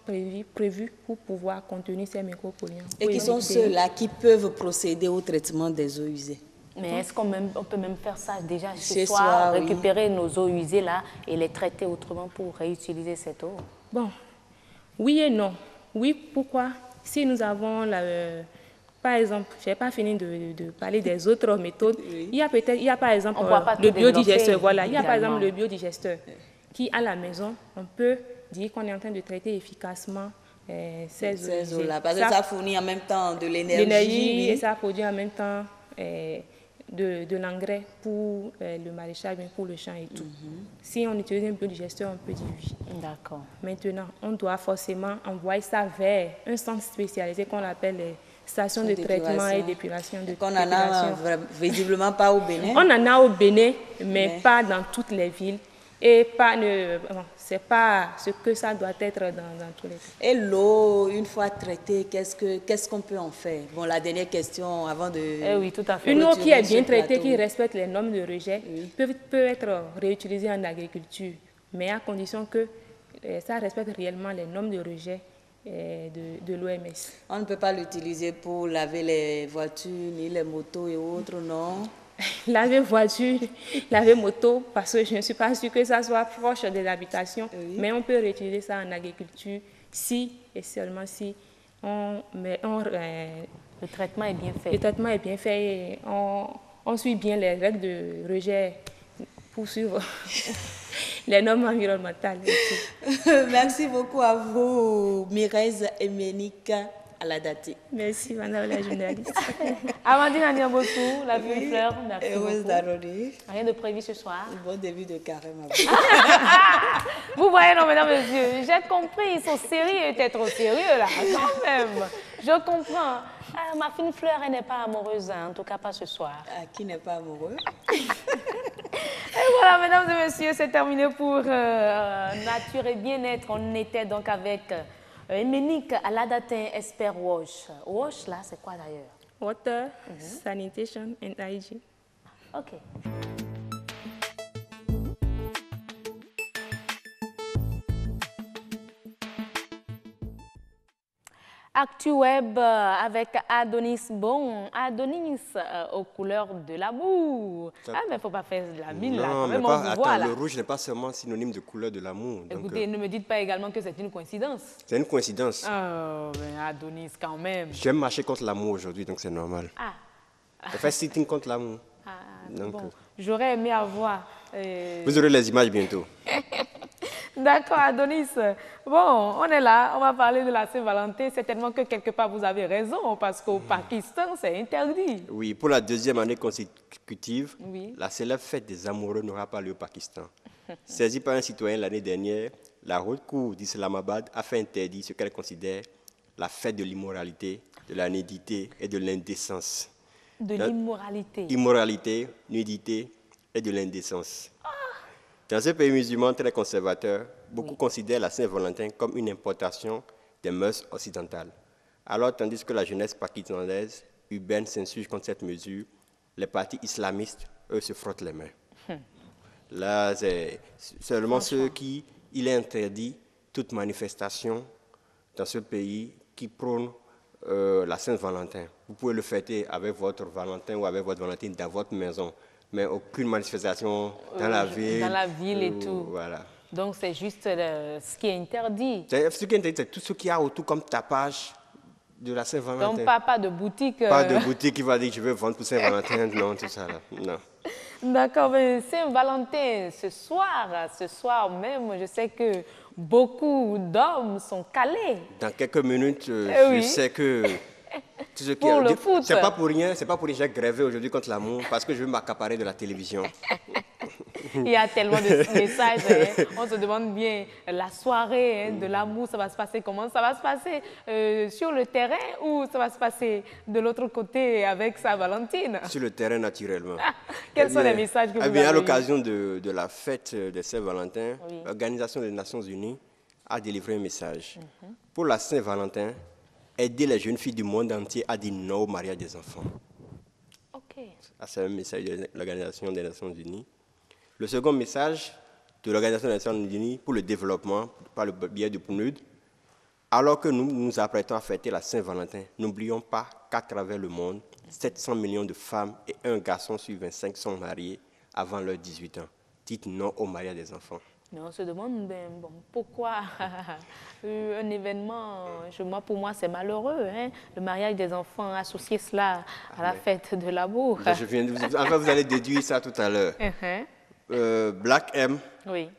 prévues pour pouvoir contenir ces micropolluants. Et qui sont ceux-là qui peuvent procéder au traitement des eaux usées. Mais est-ce qu'on peut même faire ça déjà chez soi, récupérer nos eaux usées là et les traiter autrement pour réutiliser cette eau? Bon, oui et non. Oui, pourquoi? Si nous avons, par exemple, je n'ai pas fini de parler des autres méthodes, il y a par exemple le biodigesteur. Voilà, il y a par exemple le biodigesteur qui, à la maison, on peut dire qu'on est en train de traiter efficacement ces eaux-là. Parce que ça fournit en même temps de l'énergie. Et ça produit en même temps de l'engrais pour le maraîchage, pour le champ et tout. Si on utilise un biodigesteur, on peut dire oui. D'accord. Maintenant, on doit forcément envoyer ça vers un centre spécialisé qu'on appelle les stations de traitement et d'épuration. Qu'on n'en a visiblement pas au Bénin. On en a au Bénin, mais pas dans toutes les villes. Et c'est pas ce que ça doit être dans tous les cas. Et l'eau, une fois traitée, qu'est-ce qu'on peut en faire? Bon, la dernière question avant de... oui, tout à fait. Une eau qui est bien traitée, qui respecte les normes de rejet, peut être réutilisée en agriculture, mais à condition que ça respecte réellement les normes de rejet de l'OMS. On ne peut pas l'utiliser pour laver les voitures, ni les motos et autres, non? Laver voiture, laver moto, parce que je ne suis pas sûre que ça soit proche des habitations, mais on peut réutiliser ça en agriculture si et seulement si le traitement est bien fait. Le traitement est bien fait et on suit bien les règles de rejet pour suivre les normes environnementales. Merci beaucoup à vous, Mireille Emenik Aladati. Merci, madame la journaliste. Amandine Aniabotou, la vue fleur, merci heureuse beaucoup. Rien de prévu ce soir. Bon début de carême. Vous voyez, non, mesdames et messieurs, j'ai compris, ils sont sérieux, t'es trop sérieux là, quand même. Je comprends. Ah, ma fine fleur, elle n'est pas amoureuse, hein, en tout cas pas ce soir. Qui n'est pas amoureux? Et voilà. Voilà, mesdames et messieurs, c'est terminé pour Nature et Bien-être. On était donc avec Ménique Aladatin, expert WASH. WASH, là, c'est quoi d'ailleurs? Water, Sanitation and Hygiene. OK. ActuWeb avec Adonis. Bon, Adonis aux couleurs de l'amour. Ah, mais il ne faut pas faire de la mine là. Non, Quand même, mais on pas, se voit, attends, là. le rouge n'est pas seulement synonyme de couleur de l'amour. Écoutez, ne me dites pas également que c'est une coïncidence. C'est une coïncidence. Oh, mais Adonis, quand même. J'aime marcher contre l'amour aujourd'hui, donc c'est normal. Ah. Je fais sitting contre l'amour. Ah, Donc, bon, j'aurais aimé avoir... vous aurez les images bientôt. D'accord, Adonis. Bon, on est là, on va parler de la Saint-Valentin. Certainement que quelque part, vous avez raison, parce qu'au Pakistan, c'est interdit. Oui, pour la deuxième année consécutive, Oui. la célèbre fête des amoureux n'aura pas lieu au Pakistan. Saisie par un citoyen l'année dernière, la haute cour d'Islamabad a fait interdire ce qu'elle considère la fête de l'immoralité, de la nudité et de l'indécence. De l'immoralité. Immoralité, nudité et de l'indécence. Dans ce pays musulman très conservateur, beaucoup considèrent la Saint-Valentin comme une importation des mœurs occidentales. Alors, tandis que la jeunesse pakistanaise urbaine s'insurge contre cette mesure, les partis islamistes, eux, se frottent les mains. Là, c'est seulement ceux qui, il est interdit toute manifestation dans ce pays qui prône la Saint-Valentin. Vous pouvez le fêter avec votre Valentin ou avec votre Valentine dans votre maison, mais aucune manifestation dans la ville. Dans la ville et tout. Voilà. Donc, c'est juste ce qui est interdit. Ce qui est interdit, c'est tout ce qu'il y a autour comme tapage de la Saint-Valentin. Donc, pas de boutique. Pas de boutique qui va dire je veux vendre pour Saint-Valentin, non, tout ça là. Non. D'accord, mais Saint-Valentin, ce soir même, je sais que beaucoup d'hommes sont calés. Dans quelques minutes, oui. je sais que... Tout ce qui Pour le foot. C'est pas pour rien, j'ai grévé aujourd'hui contre l'amour parce que je veux m'accaparer de la télévision. Il y a tellement de messages, hein. On se demande bien, la soirée de l'amour, ça va se passer comment? Ça va se passer sur le terrain ou ça va se passer de l'autre côté avec sa Valentine? Sur le terrain, naturellement. Quels sont les messages que vous avez à l'occasion de la fête de Saint-Valentin, oui. l'Organisation des Nations Unies a délivré un message. Pour la Saint-Valentin, aider les jeunes filles du monde entier à dire non au mariage des enfants. OK. C'est un message de l'Organisation des Nations Unies. Le second message de l'Organisation des Nations Unies pour le développement, par le biais du PNUD, alors que nous nous apprêtons à fêter la Saint-Valentin, n'oublions pas qu'à travers le monde, 700 millions de femmes et un garçon sur 25 sont mariés avant leurs 18 ans. Dites non au mariage des enfants. Mais on se demande, bon, pourquoi un événement, pour moi, c'est malheureux, hein, le mariage des enfants, associer cela à la fête de l'amour. Vous allez déduire ça tout à l'heure. Black M, oui.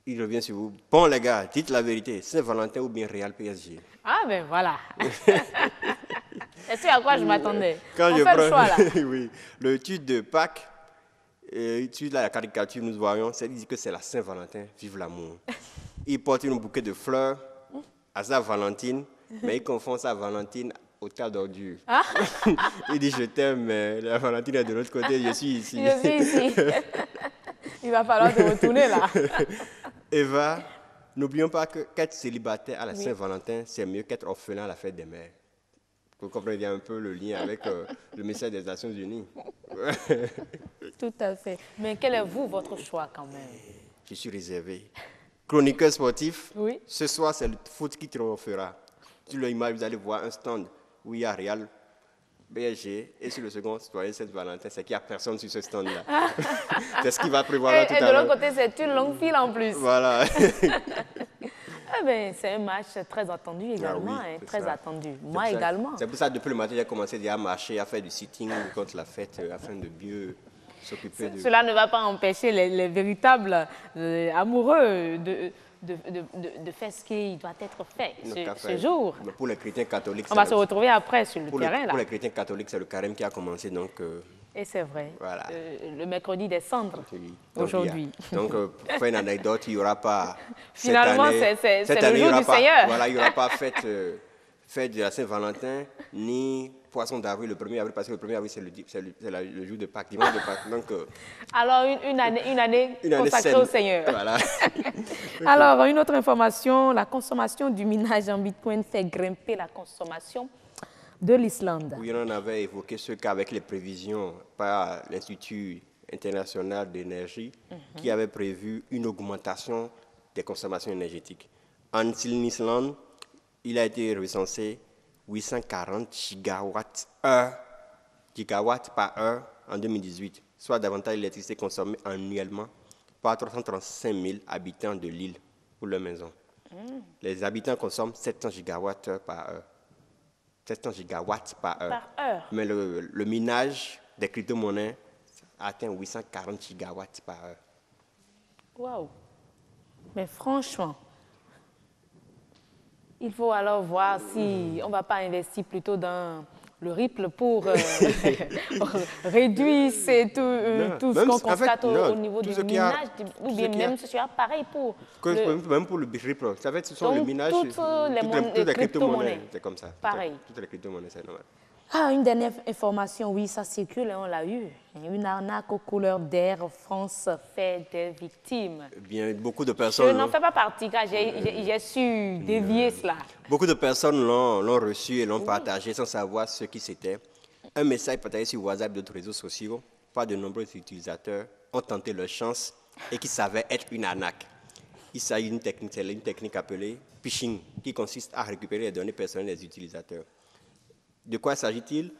Il revient sur vous. Bon, les gars, dites la vérité, Saint-Valentin ou bien Real PSG? Ah, ben voilà. C'est à quoi je m'attendais. Quand on je fait prends le choix, là. oui, le titre de Pâques, sur la caricature, nous voyons, c'est dit que c'est la Saint-Valentin, vive l'amour. Il porte un bouquet de fleurs à sa Valentine, mais il confond sa Valentine au tas d'ordures. Ah. Il dit je t'aime, mais la Valentine est de l'autre côté, je suis ici. Je suis ici. Il va falloir te retourner là. Eva, n'oublions pas qu'être célibataire à la Saint-Valentin, c'est mieux qu'être orphelin à la fête des mères. Vous comprenez un peu le lien avec le message des Nations Unies. Tout à fait. Mais quel est votre choix quand même? Je suis réservé. Chroniqueur sportif, oui. Ce soir c'est le foot qui triomphera. Sur l'image, vous allez voir un stand où il y a Real, PSG, et sur le second, citoyen Saint-Valentin, c'est qu'il n'y a personne sur ce stand-là. C'est ce qu'il va prévoir là tout à l'heure. Et de l'autre côté, c'est une longue file en plus. Voilà. Eh ben, c'est un match très attendu également, oui, très ça. attendu. Moi également. C'est pour ça que depuis le matin, j'ai commencé déjà à marcher, à faire du sitting contre la fête, afin de mieux s'occuper de... Cela ne va pas empêcher les véritables amoureux de faire ce qui doit être fait ce jour. Mais pour les chrétiens catholiques... On va se retrouver après sur le terrain. Pour les chrétiens catholiques, c'est le carême qui a commencé, donc... Et c'est vrai. Voilà. Le mercredi des cendres, oui. aujourd'hui. Donc, pour faire une anecdote, il n'y aura pas... Finalement, c'est le jour du Seigneur. Voilà, il n'y aura pas fête de la Saint-Valentin, ni poisson d'avril, le 1er avril, parce que le 1er avril, c'est le jour de Pâques, dimanche de Pâques. Donc, alors, une année consacrée au Seigneur. Voilà. Alors, une autre information, la consommation du minage en Bitcoin fait grimper la consommation de l'Islande. Oui, on avait évoqué ce cas avec les prévisions par l'Institut international d'énergie qui avait prévu une augmentation des consommations énergétiques. En Islande, il a été recensé 840 gigawatts par heure en 2018, soit davantage d'électricité consommée annuellement par 335 000 habitants de l'île pour leur maison. Les habitants consomment 700 gigawatts par heure. 700 gigawatts par heure. Mais le minage des crypto-monnaies atteint 840 gigawatts par heure. Waouh! Mais franchement, il faut alors voir si on ne va pas investir plutôt dans le Ripple pour réduire tout ce qu'on constate au niveau du minage, ou bien même ce sera pareil pour... Même pour le Ripple, ça fait que ce sont le minage, toutes les crypto-monnaies, c'est comme ça. Pareil. Toutes les crypto-monnaies, c'est normal. Ah, une dernière information, oui, ça circule, on l'a eu. Une arnaque aux couleurs d'Air France fait des victimes. Bien, beaucoup de personnes... Je n'en fais pas partie, car j'ai su dévier cela. Beaucoup de personnes l'ont reçu et l'ont partagé sans savoir ce qui c'était. Un message partagé sur WhatsApp et d'autres réseaux sociaux par de nombreux utilisateurs ont tenté leur chance et qui s'avère être une arnaque. Il s'agit d'une technique appelée phishing, qui consiste à récupérer les données personnelles des utilisateurs. De quoi s'agit-il?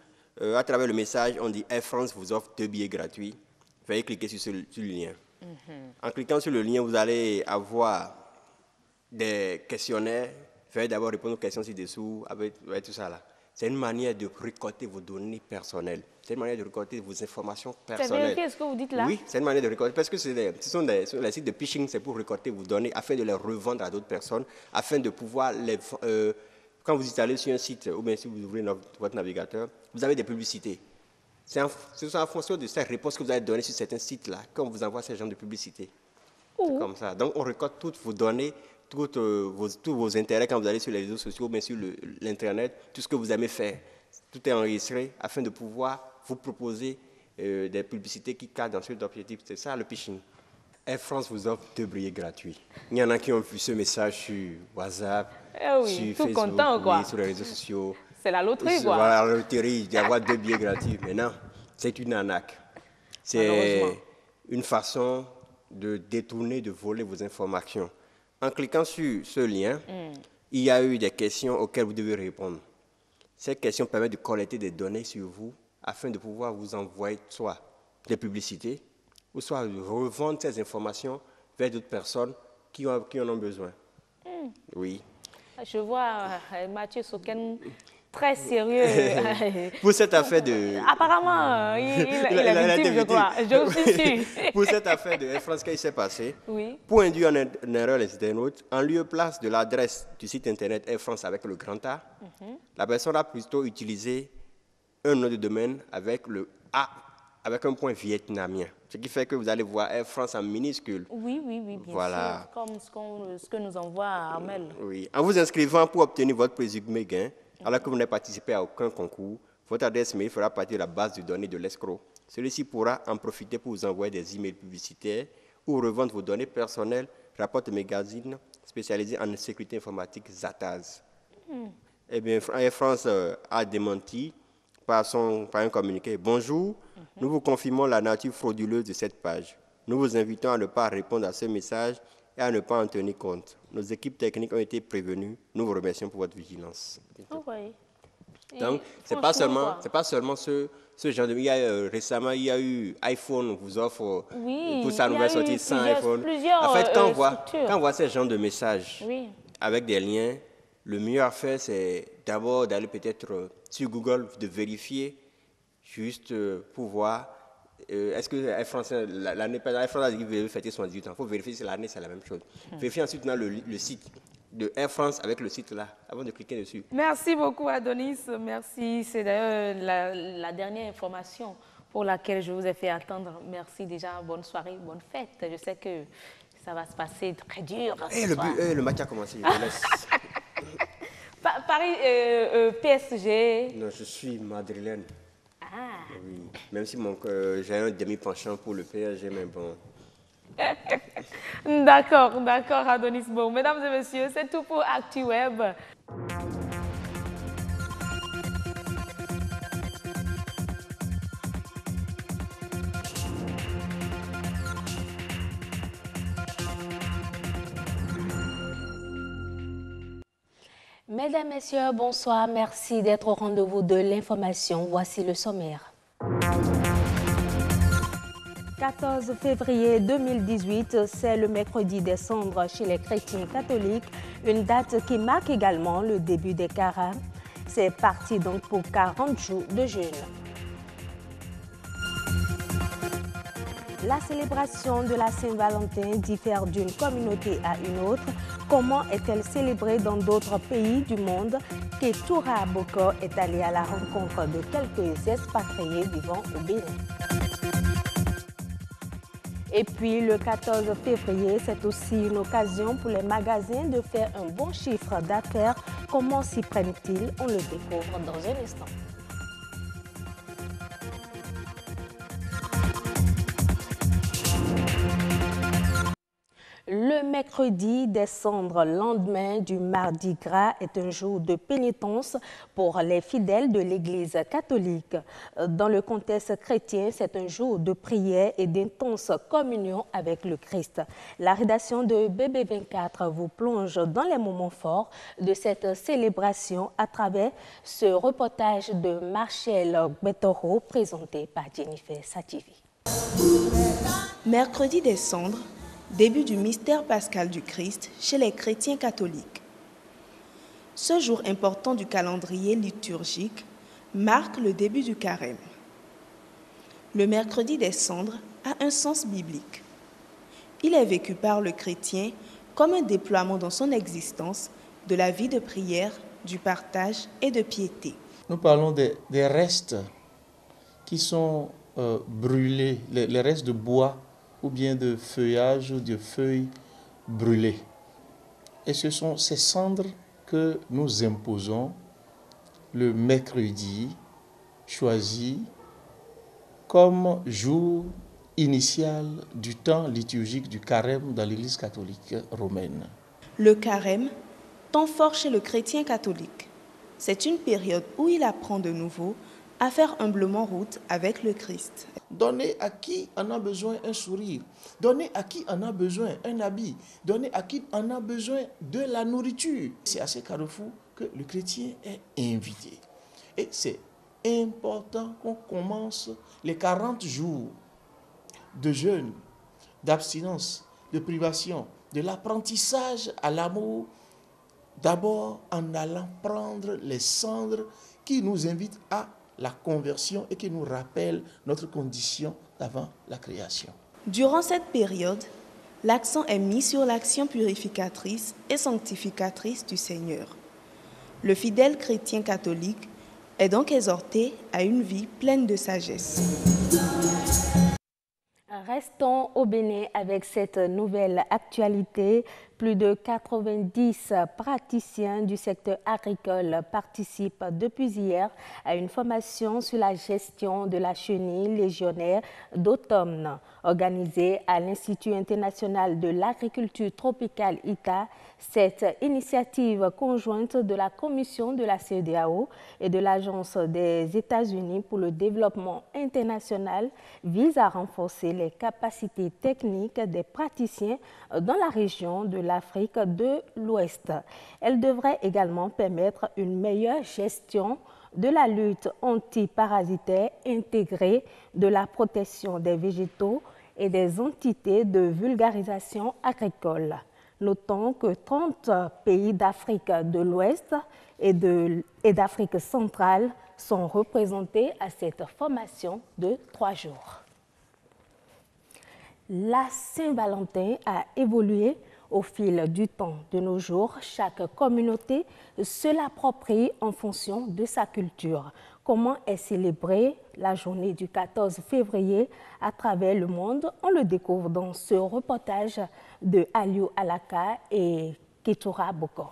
À travers le message, on dit Air France vous offre 2 billets gratuits. Veuillez cliquer sur le lien. En cliquant sur le lien, vous allez avoir des questionnaires. Veuillez d'abord répondre aux questions ci-dessous avec tout ça là. C'est une manière de récolter vos données personnelles. C'est une manière de récolter vos informations personnelles. C'est ce que vous dites là? Oui, c'est une manière de récolter. Parce que ce sont les sites de phishing, c'est pour récolter vos données afin de les revendre à d'autres personnes, afin de pouvoir les... quand vous installez sur un site, ou bien si vous ouvrez votre navigateur, vous avez des publicités. C'est en fonction de ces réponses que vous allez donner sur certains sites-là, qu'on vous envoie ces genres de publicités. Comme ça. Donc, on récolte toutes vos données, tous vos intérêts quand vous allez sur les réseaux sociaux, ou bien sur l'Internet, tout ce que vous aimez faire. Tout est enregistré afin de pouvoir vous proposer des publicités qui cadrent dans ce objectif. C'est ça le phishing. Air France vous offre 2 billets gratuits. Il y en a qui ont vu ce message sur WhatsApp, sur Facebook, content, quoi. Sur les réseaux sociaux. C'est la loterie, quoi. Voilà, la loterie, d'avoir 2 billets gratuits. Mais non, c'est une arnaque. C'est une façon de détourner, de voler vos informations. En cliquant sur ce lien, il y a eu des questions auxquelles vous devez répondre. Ces questions permettent de collecter des données sur vous afin de pouvoir vous envoyer soit des publicités, ou soit revendre ces informations vers d'autres personnes qui en ont besoin. Oui. Je vois Mathieu Soken très sérieux. Pour cette affaire de... Apparemment, il est victime, je crois. Je suis sûre. Pour cette affaire de Air France, qu'est-ce qui s'est passé? Pour induire en erreur les internautes, en lieu et place de l'adresse du site internet Air France avec le grand A, la personne a plutôt utilisé un nom de domaine avec le A, avec un point vietnamien. Ce qui fait que vous allez voir Air France en minuscule. Oui, bien sûr, comme ce que nous envoie Armel. Oui. En vous inscrivant pour obtenir votre présumé gain, alors que vous n'avez participé à aucun concours, votre adresse mail fera partie de la base de données de l'escroc. Celui-ci pourra en profiter pour vous envoyer des emails publicitaires ou revendre vos données personnelles, rapporte le magazine spécialisé en sécurité informatique Zataz. Eh bien, Air France a démenti par un communiqué. Bonjour, nous vous confirmons la nature frauduleuse de cette page. Nous vous invitons à ne pas répondre à ce message et à ne pas en tenir compte. Nos équipes techniques ont été prévenues. Nous vous remercions pour votre vigilance. Donc, ce n'est pas seulement ce genre de... récemment, il y a eu iPhone vous offre pour sa nouvelle sortie 100 iPhone. En fait, quand on voit ce genre de messages avec des liens, le mieux à faire, c'est d'abord d'aller peut-être sur Google, de vérifier juste pour voir est-ce que Air France, l'année Air France a dit qu'il veut fêter son 18 ans. Il faut vérifier si l'année, c'est la même chose. Vérifiez ensuite le site de Air France avec le site là, avant de cliquer dessus. Merci beaucoup, Adonis. Merci. C'est d'ailleurs la dernière information pour laquelle je vous ai fait attendre. Merci déjà. Bonne soirée, bonne fête. Je sais que ça va se passer très dur. Le match a commencé. Je te laisse. Paris, PSG. Non, je suis madrilène. Ah. Oui, même si j'ai un demi-penchant pour le PSG, mais bon. D'accord, Adonis. Bon, mesdames et messieurs, c'est tout pour ActuWeb. Mesdames, Messieurs, bonsoir. Merci d'être au rendez-vous de l'information. Voici le sommaire. 14 février 2018, c'est le mercredi des cendres chez les chrétiens catholiques, une date qui marque également le début des carêmes. C'est parti donc pour 40 jours de jeûne. La célébration de la Saint-Valentin diffère d'une communauté à une autre. Comment est-elle célébrée dans d'autres pays du monde? Ketura Boko est allé à la rencontre de quelques expatriés vivant au Bénin. Et puis le 14 février, c'est aussi une occasion pour les magasins de faire un bon chiffre d'affaires. Comment s'y prennent-ils? On le découvre dans un instant. Le mercredi des cendres, lendemain du Mardi Gras, est un jour de pénitence pour les fidèles de l'Église catholique. Dans le contexte chrétien, c'est un jour de prière et d'intense communion avec le Christ. La rédaction de BB24 vous plonge dans les moments forts de cette célébration à travers ce reportage de Marcel Betoro présenté par Jennifer Sativi. Mercredi des cendres, début du mystère pascal du Christ chez les chrétiens catholiques. Ce jour important du calendrier liturgique marque le début du carême. Le mercredi des cendres a un sens biblique. Il est vécu par le chrétien comme un déploiement dans son existence de la vie de prière, du partage et de piété. Nous parlons des restes qui sont brûlés, les restes de bois ou bien de feuillage ou de feuilles brûlées. Et ce sont ces cendres que nous imposons le mercredi choisi comme jour initial du temps liturgique du carême dans l'Église catholique romaine. Le carême, temps fort chez le chrétien catholique, c'est une période où il apprend de nouveau à faire humblement route avec le Christ. Donnez à qui en a besoin un sourire, donnez à qui en a besoin un habit, donnez à qui en a besoin de la nourriture. C'est à ce carrefour que le chrétien est invité. Et c'est important qu'on commence les 40 jours de jeûne, d'abstinence, de privation, de l'apprentissage à l'amour, d'abord en allant prendre les cendres qui nous invitent à la conversion et qui nous rappelle notre condition d'avant la création. Durant cette période, l'accent est mis sur l'action purificatrice et sanctificatrice du Seigneur. Le fidèle chrétien catholique est donc exhorté à une vie pleine de sagesse. Restons au Bénin avec cette nouvelle actualité. Plus de 90 praticiens du secteur agricole participent depuis hier à une formation sur la gestion de la chenille légionnaire d'automne organisée à l'Institut international de l'agriculture tropicale ITA. Cette initiative conjointe de la Commission de la CEDEAO et de l'Agence des États-Unis pour le développement international vise à renforcer les capacités techniques des praticiens dans la région de l'Afrique de l'Ouest. Elle devrait également permettre une meilleure gestion de la lutte antiparasitaire intégrée, de la protection des végétaux et des entités de vulgarisation agricole. Notons que 30 pays d'Afrique de l'Ouest et d'Afrique centrale sont représentés à cette formation de 3 jours. La Saint-Valentin a évolué au fil du temps. De nos jours, chaque communauté se l'approprie en fonction de sa culture. Comment est célébrée la journée du 14 février à travers le monde? On le découvre dans ce reportage de Aliou Alaka et Ketura Boko.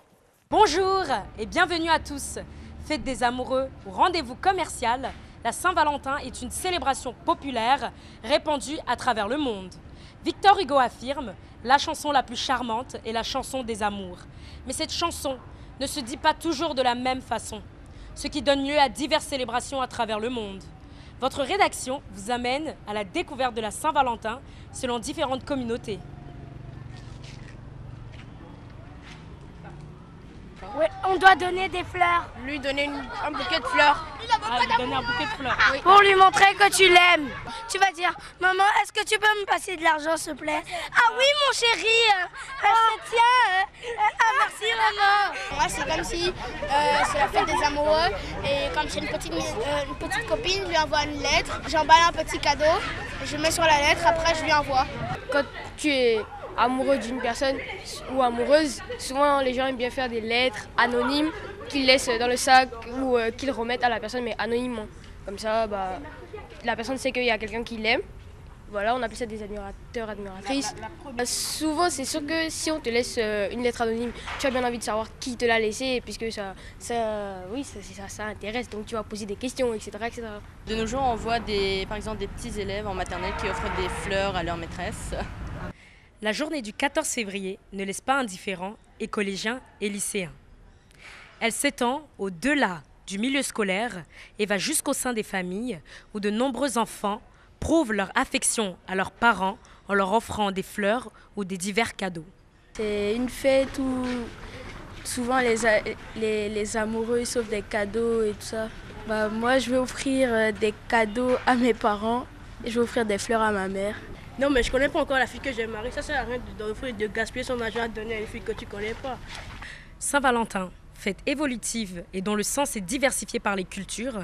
Bonjour et bienvenue à tous. Fête des amoureux ou rendez-vous commercial, la Saint-Valentin est une célébration populaire répandue à travers le monde. Victor Hugo affirme « La chanson la plus charmante est la chanson des amours ». Mais cette chanson ne se dit pas toujours de la même façon, ce qui donne lieu à diverses célébrations à travers le monde. Votre rédaction vous amène à la découverte de la Saint-Valentin selon différentes communautés. Oui, on doit donner des fleurs. Lui donner un bouquet de fleurs. Lui donner un bouquet de fleurs. Oui. Pour lui montrer que tu l'aimes. Tu vas dire, maman, est-ce que tu peux me passer de l'argent, s'il te plaît? Ah oui, mon chéri. C'est tiens. Ah, merci, maman. Moi, c'est comme si c'est la fête des amoureux. Et comme j'ai une petite copine, je lui envoie une lettre. J'emballe un petit cadeau. Je mets sur la lettre, après je lui envoie. Quand tu es amoureux d'une personne ou amoureuse, souvent les gens aiment bien faire des lettres anonymes qu'ils laissent dans le sac ou qu'ils remettent à la personne, mais anonymement. Comme ça, la personne sait qu'il y a quelqu'un qui l'aime. Voilà, on appelle ça des admirateurs, admiratrices. Souvent, c'est sûr que si on te laisse une lettre anonyme, tu as bien envie de savoir qui te l'a laissée, puisque ça intéresse, donc tu vas poser des questions, etc., etc. De nos jours, on voit par exemple des petits élèves en maternelle qui offrent des fleurs à leur maîtresse. La journée du 14 février ne laisse pas indifférents et collégiens et lycéens. Elle s'étend au-delà du milieu scolaire et va jusqu'au sein des familles où de nombreux enfants prouvent leur affection à leurs parents en leur offrant des fleurs ou des divers cadeaux. C'est une fête où souvent les amoureux sauvent des cadeaux et tout ça. Moi, je vais offrir des cadeaux à mes parents et je vais offrir des fleurs à ma mère. Non, mais je connais pas encore la fille que j'ai mariée. Ça sert à rien de gaspiller son argent à donner à une fille que tu connais pas. Saint-Valentin, fête évolutive et dont le sens est diversifié par les cultures,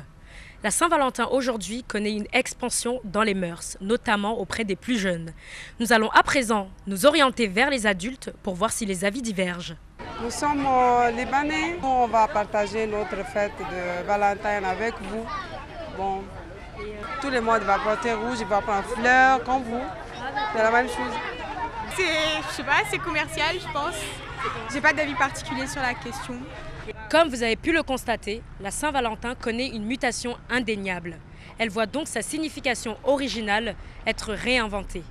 la Saint-Valentin aujourd'hui connaît une expansion dans les mœurs, notamment auprès des plus jeunes. Nous allons à présent nous orienter vers les adultes pour voir si les avis divergent. Nous sommes libanais. On va partager notre fête de Valentin avec vous. Bon, tout le monde va porter rouge, il va prendre fleurs comme vous. C'est la même chose. Je sais pas, c'est commercial, je pense. J'ai pas d'avis particulier sur la question. Comme vous avez pu le constater, la Saint-Valentin connaît une mutation indéniable. Elle voit donc sa signification originale être réinventée.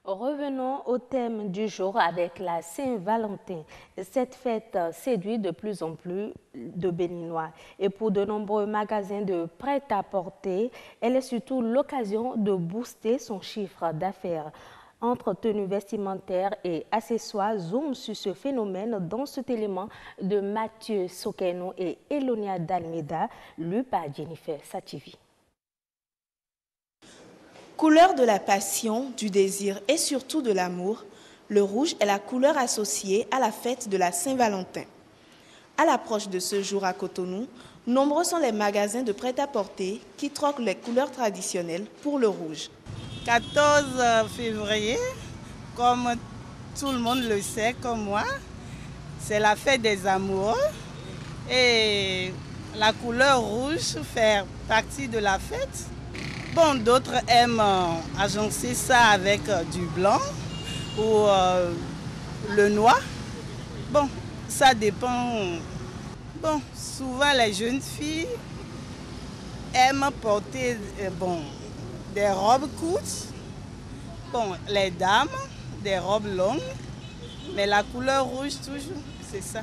Revenons au thème du jour avec la Saint-Valentin. Cette fête séduit de plus en plus de Béninois. Et pour de nombreux magasins de prêt-à-porter, elle est surtout l'occasion de booster son chiffre d'affaires. Entre tenues vestimentaires et accessoires, zoom sur ce phénomène dans cet élément de Mathieu Sokeno et Elonia Dalmeda, lu par Jennifer Sativi. Couleur de la passion, du désir et surtout de l'amour, le rouge est la couleur associée à la fête de la Saint-Valentin. À l'approche de ce jour à Cotonou, nombreux sont les magasins de prêt-à-porter qui troquent les couleurs traditionnelles pour le rouge. 14 février, comme tout le monde le sait, comme moi, c'est la fête des amoureux et la couleur rouge fait partie de la fête. Bon, d'autres aiment agencer ça avec du blanc ou le noir. Bon, ça dépend. Bon, souvent les jeunes filles aiment porter des robes courtes. Bon, les dames, des robes longues. Mais la couleur rouge toujours, c'est ça.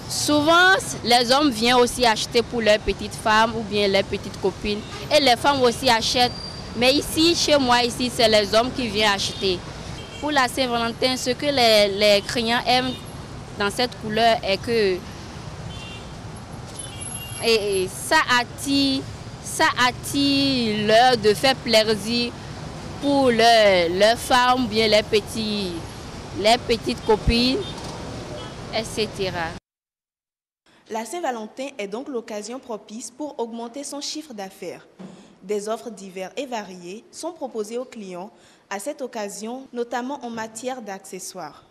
Souvent, les hommes viennent aussi acheter pour leurs petites femmes ou bien leurs petites copines. Et les femmes aussi achètent. Mais ici, chez moi, ici, c'est les hommes qui viennent acheter. Pour la Saint-Valentin, ce que les clients aiment dans cette couleur est que ça attire leur de faire plaisir pour leurs femmes ou bien les petites copines, etc. La Saint-Valentin est donc l'occasion propice pour augmenter son chiffre d'affaires. Des offres diverses et variées sont proposées aux clients à cette occasion, notamment en matière d'accessoires.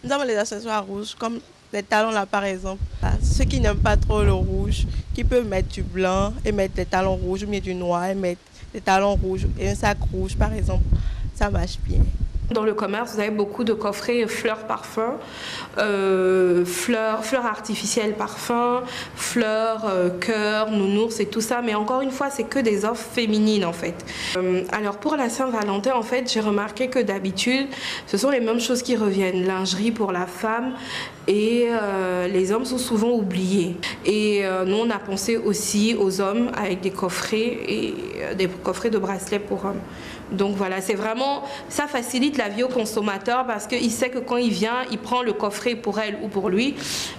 Nous avons les accessoires rouges, comme les talons là par exemple. Ceux qui n'aiment pas trop le rouge, qui peuvent mettre du blanc et mettre des talons rouges ou bien du noir et mettre des talons rouges et un sac rouge par exemple, ça marche bien. Dans le commerce, vous avez beaucoup de coffrets fleurs parfums, fleurs artificielles parfums, fleurs cœurs, nounours et tout ça. Mais encore une fois, c'est que des offres féminines en fait. Alors pour la Saint-Valentin, en fait, j'ai remarqué que d'habitude, ce sont les mêmes choses qui reviennent. Lingerie pour la femme et les hommes sont souvent oubliés. Et nous, on a pensé aussi aux hommes avec des coffrets et des coffrets de bracelets pour hommes. Donc voilà, c'est vraiment, ça facilite la vie au consommateur parce qu'il sait que quand il vient, il prend le coffret pour elle ou pour lui,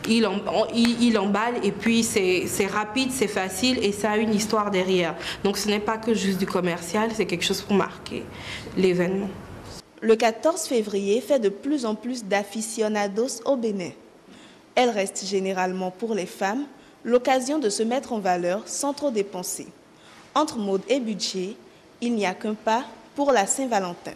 il emballe et puis c'est rapide, c'est facile et ça a une histoire derrière. Donc ce n'est pas que juste du commercial, c'est quelque chose pour marquer l'événement. Le 14 février fait de plus en plus d'aficionados au Bénin. Elle reste généralement pour les femmes l'occasion de se mettre en valeur sans trop dépenser. Entre mode et budget, il n'y a qu'un pas pour la Saint-Valentin.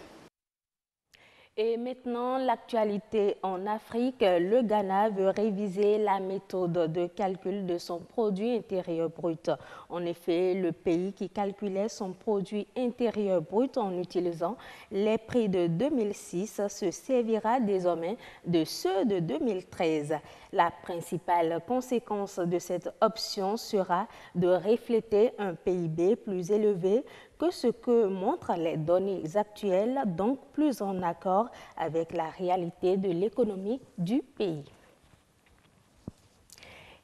Et maintenant, l'actualité en Afrique. Le Ghana veut réviser la méthode de calcul de son produit intérieur brut. En effet, le pays qui calculait son produit intérieur brut en utilisant les prix de 2006 se servira désormais de ceux de 2013. La principale conséquence de cette option sera de refléter un PIB plus élevé que ce que montrent les données actuelles, donc plus en accord avec la réalité de l'économie du pays.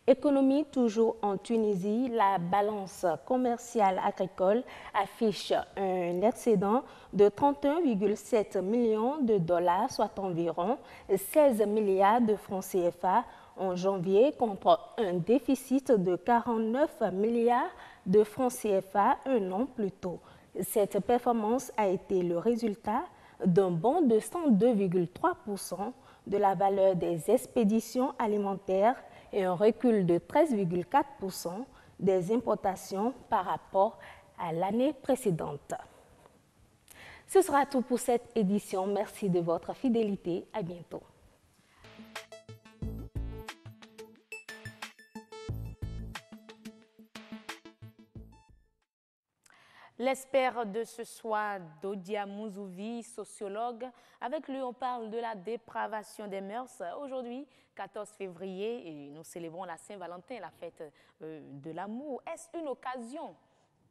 Économie toujours en Tunisie, la balance commerciale agricole affiche un excédent de 31,7 millions de dollars, soit environ 16 milliards de francs CFA en janvier, contre un déficit de 49 milliards de francs CFA un an plus tôt. Cette performance a été le résultat d'un bond de 102,3% de la valeur des expéditions alimentaires et un recul de 13,4% des importations par rapport à l'année précédente. Ce sera tout pour cette édition. Merci de votre fidélité. À bientôt. L'expert de ce soir, Dodia Mouzouvi, sociologue. Avec lui, on parle de la dépravation des mœurs. Aujourd'hui, 14 février, et nous célébrons la Saint-Valentin, la fête de l'amour. Est-ce une occasion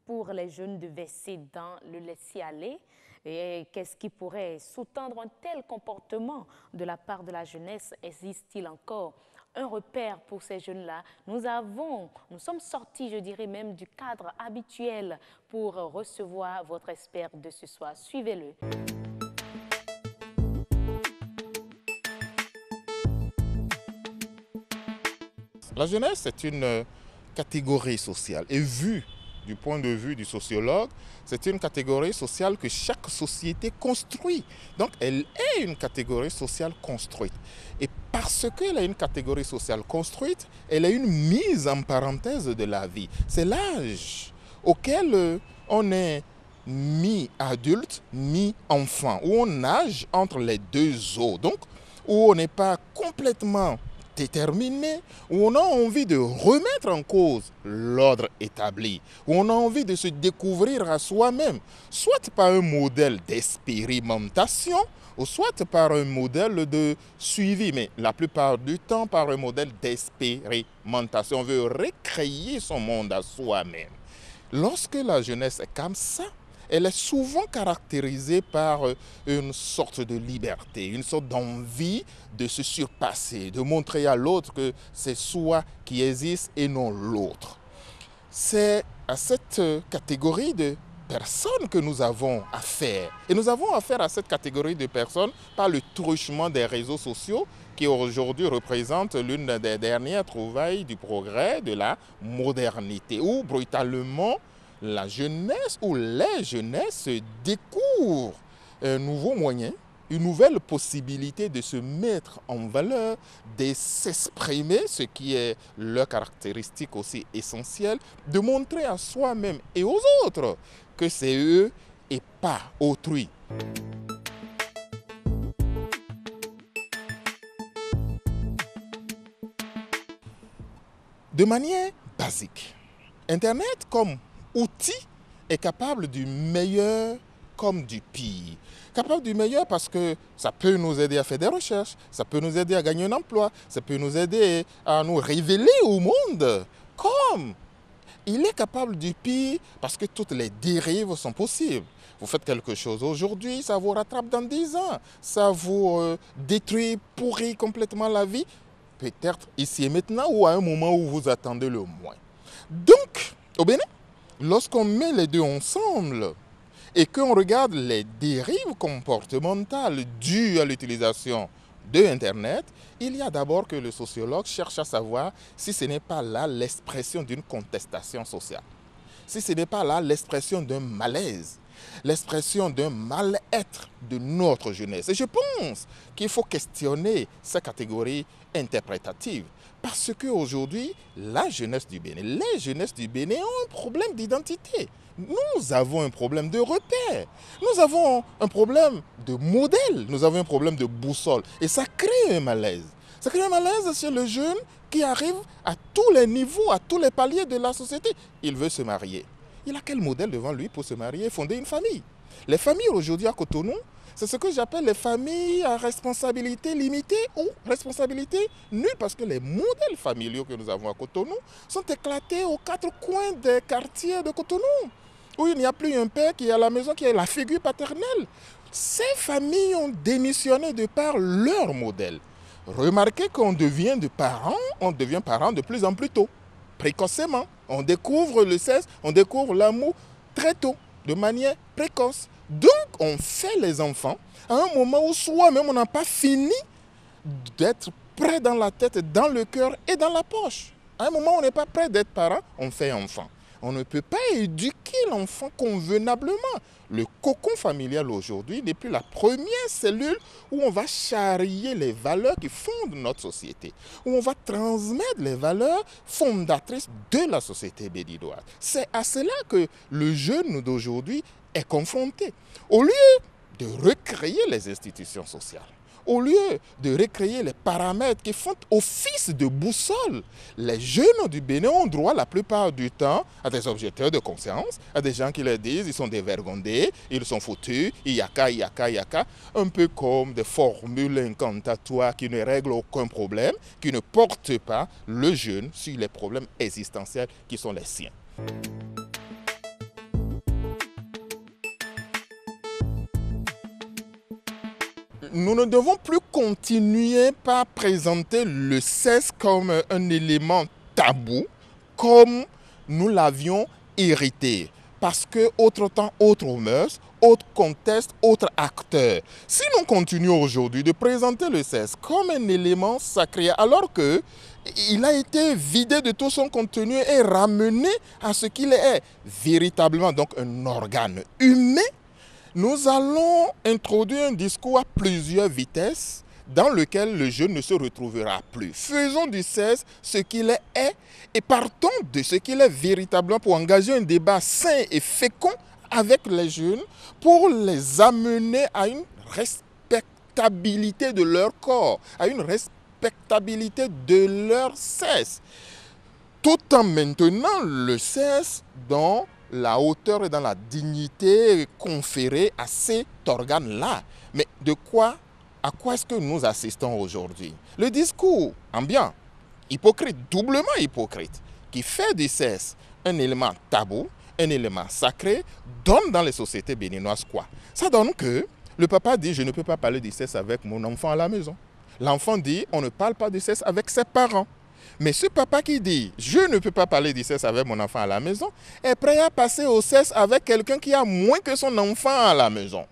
pour les jeunes de verser dans le laisser-aller? Et qu'est-ce qui pourrait sous-tendre un tel comportement de la part de la jeunesse? Existe-t-il encore un repère pour ces jeunes-là? Nous sommes sortis, je dirais même, du cadre habituel pour recevoir votre expert de ce soir. Suivez-le. La jeunesse est une catégorie sociale et vue du point de vue du sociologue, c'est une catégorie sociale que chaque société construit. Donc elle est une catégorie sociale construite. Et parce qu'elle est une catégorie sociale construite, elle est une mise en parenthèse de la vie. C'est l'âge auquel on est mi-adulte, mi-enfant, où on nage entre les deux eaux. Donc où on n'est pas complètement déterminé, où on a envie de remettre en cause l'ordre établi, où on a envie de se découvrir à soi-même, soit par un modèle d'expérimentation, ou soit par un modèle de suivi, mais la plupart du temps par un modèle d'expérimentation. On veut recréer son monde à soi-même. Lorsque la jeunesse est comme ça, elle est souvent caractérisée par une sorte de liberté, une sorte d'envie de se surpasser, de montrer à l'autre que c'est soi qui existe et non l'autre. C'est à cette catégorie de personnes que nous avons affaire. Et nous avons affaire à cette catégorie de personnes par le truchement des réseaux sociaux qui aujourd'hui représente l'une des dernières trouvailles du progrès de la modernité, où brutalement la jeunesse ou les jeunesses découvrent un nouveau moyen, une nouvelle possibilité de se mettre en valeur, de s'exprimer, ce qui est leur caractéristique aussi essentielle, de montrer à soi-même et aux autres que c'est eux et pas autrui. De manière basique, Internet comme outil est capable du meilleur comme du pire. Capable du meilleur parce que ça peut nous aider à faire des recherches, ça peut nous aider à gagner un emploi, ça peut nous aider à nous révéler au monde. Comme il est capable du pire parce que toutes les dérives sont possibles. Vous faites quelque chose aujourd'hui, ça vous rattrape dans 10 ans. Ça vous détruit, pourrit complètement la vie. Peut-être ici et maintenant ou à un moment où vous attendez le moins. Donc, au Bénin, lorsqu'on met les deux ensemble et qu'on regarde les dérives comportementales dues à l'utilisation de Internet, il y a d'abord que le sociologue cherche à savoir si ce n'est pas là l'expression d'une contestation sociale, si ce n'est pas là l'expression d'un malaise, l'expression d'un mal-être de notre jeunesse. Et je pense qu'il faut questionner ces catégories interprétatives parce qu'aujourd'hui, la jeunesse du Bénin, les jeunesses du Bénin ont un problème d'identité. Nous avons un problème de repère, nous avons un problème de modèle, nous avons un problème de boussole. Et ça crée un malaise. Ça crée un malaise chez le jeune qui arrive à tous les niveaux, à tous les paliers de la société. Il veut se marier. Il a quel modèle devant lui pour se marier et fonder une famille? Les familles aujourd'hui à Cotonou, c'est ce que j'appelle les familles à responsabilité limitée ou responsabilité nulle, parce que les modèles familiaux que nous avons à Cotonou sont éclatés aux 4 coins des quartiers de Cotonou, où il n'y a plus un père qui est à la maison, qui est la figure paternelle. Ces familles ont démissionné de par leur modèle. Remarquez qu'on devient parents de plus en plus tôt, précocement. On découvre le sexe, on découvre l'amour très tôt, de manière précoce. Donc, on fait les enfants à un moment où soi-même, on n'a pas fini d'être prêt dans la tête, dans le cœur et dans la poche. À un moment où on n'est pas prêt d'être parent, on fait enfant. On ne peut pas éduquer l'enfant convenablement. Le cocon familial aujourd'hui n'est plus la première cellule où on va charrier les valeurs qui fondent notre société, où on va transmettre les valeurs fondatrices de la société béninoise. C'est à cela que le jeune d'aujourd'hui est confronté. Au lieu de recréer les institutions sociales, au lieu de recréer les paramètres qui font office de boussole, les jeunes du Bénin ont droit la plupart du temps à des objecteurs de conscience, à des gens qui leur disent ils sont dévergondés, ils sont foutus, yaka, un peu comme des formules incantatoires qui ne règlent aucun problème, qui ne portent pas le jeune sur les problèmes existentiels qui sont les siens. Nous ne devons plus continuer par présenter le sexe comme un élément tabou, comme nous l'avions hérité. Parce que autre temps, autre mœurs, autre contexte, autre acteur. Si nous continuons aujourd'hui de présenter le sexe comme un élément sacré, alors qu'il a été vidé de tout son contenu et ramené à ce qu'il est véritablement, donc un organe humain, nous allons introduire un discours à plusieurs vitesses dans lequel le jeune ne se retrouvera plus. Faisons du sexe ce qu'il est et partons de ce qu'il est véritablement pour engager un débat sain et fécond avec les jeunes pour les amener à une respectabilité de leur corps, à une respectabilité de leur sexe, tout en maintenant le sexe dans la hauteur et dans la dignité conférée à cet organe-là. Mais à quoi est-ce que nous assistons aujourd'hui? Le discours ambiant, hypocrite, doublement hypocrite, qui fait du sexe un élément tabou, un élément sacré, donne dans les sociétés béninoises quoi? Ça donne que le papa dit « je ne peux pas parler du sexe avec mon enfant à la maison ». L'enfant dit « on ne parle pas du sexe avec ses parents ». Mais ce papa qui dit « je ne peux pas parler du sexe avec mon enfant à la maison » est prêt à passer au sexe avec quelqu'un qui a moins que son enfant à la maison.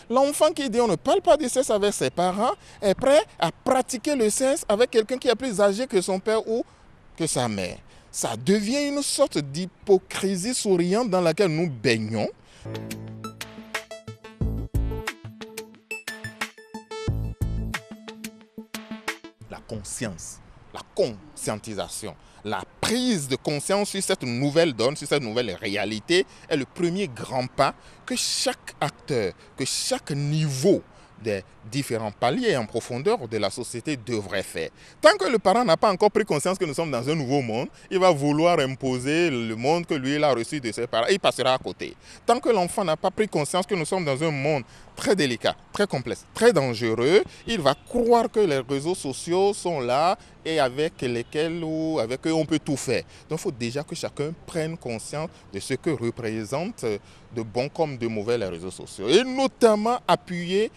L'enfant qui dit « on ne parle pas du sexe avec ses parents » est prêt à pratiquer le sexe avec quelqu'un qui est plus âgé que son père ou que sa mère. Ça devient une sorte d'hypocrisie souriante dans laquelle nous baignons. La conscience. La conscientisation, la prise de conscience sur cette nouvelle donne, sur cette nouvelle réalité est le premier grand pas que chaque acteur, que chaque niveau des différents paliers en profondeur de la société devrait faire. Tant que le parent n'a pas encore pris conscience que nous sommes dans un nouveau monde, il va vouloir imposer le monde que lui il a reçu de ses parents et il passera à côté. Tant que l'enfant n'a pas pris conscience que nous sommes dans un monde très délicat, très complexe, très dangereux, il va croire que les réseaux sociaux sont là et avec lesquels ou avec eux on peut tout faire. Donc il faut déjà que chacun prenne conscience de ce que représentent de bons comme de mauvais les réseaux sociaux et notamment appuyer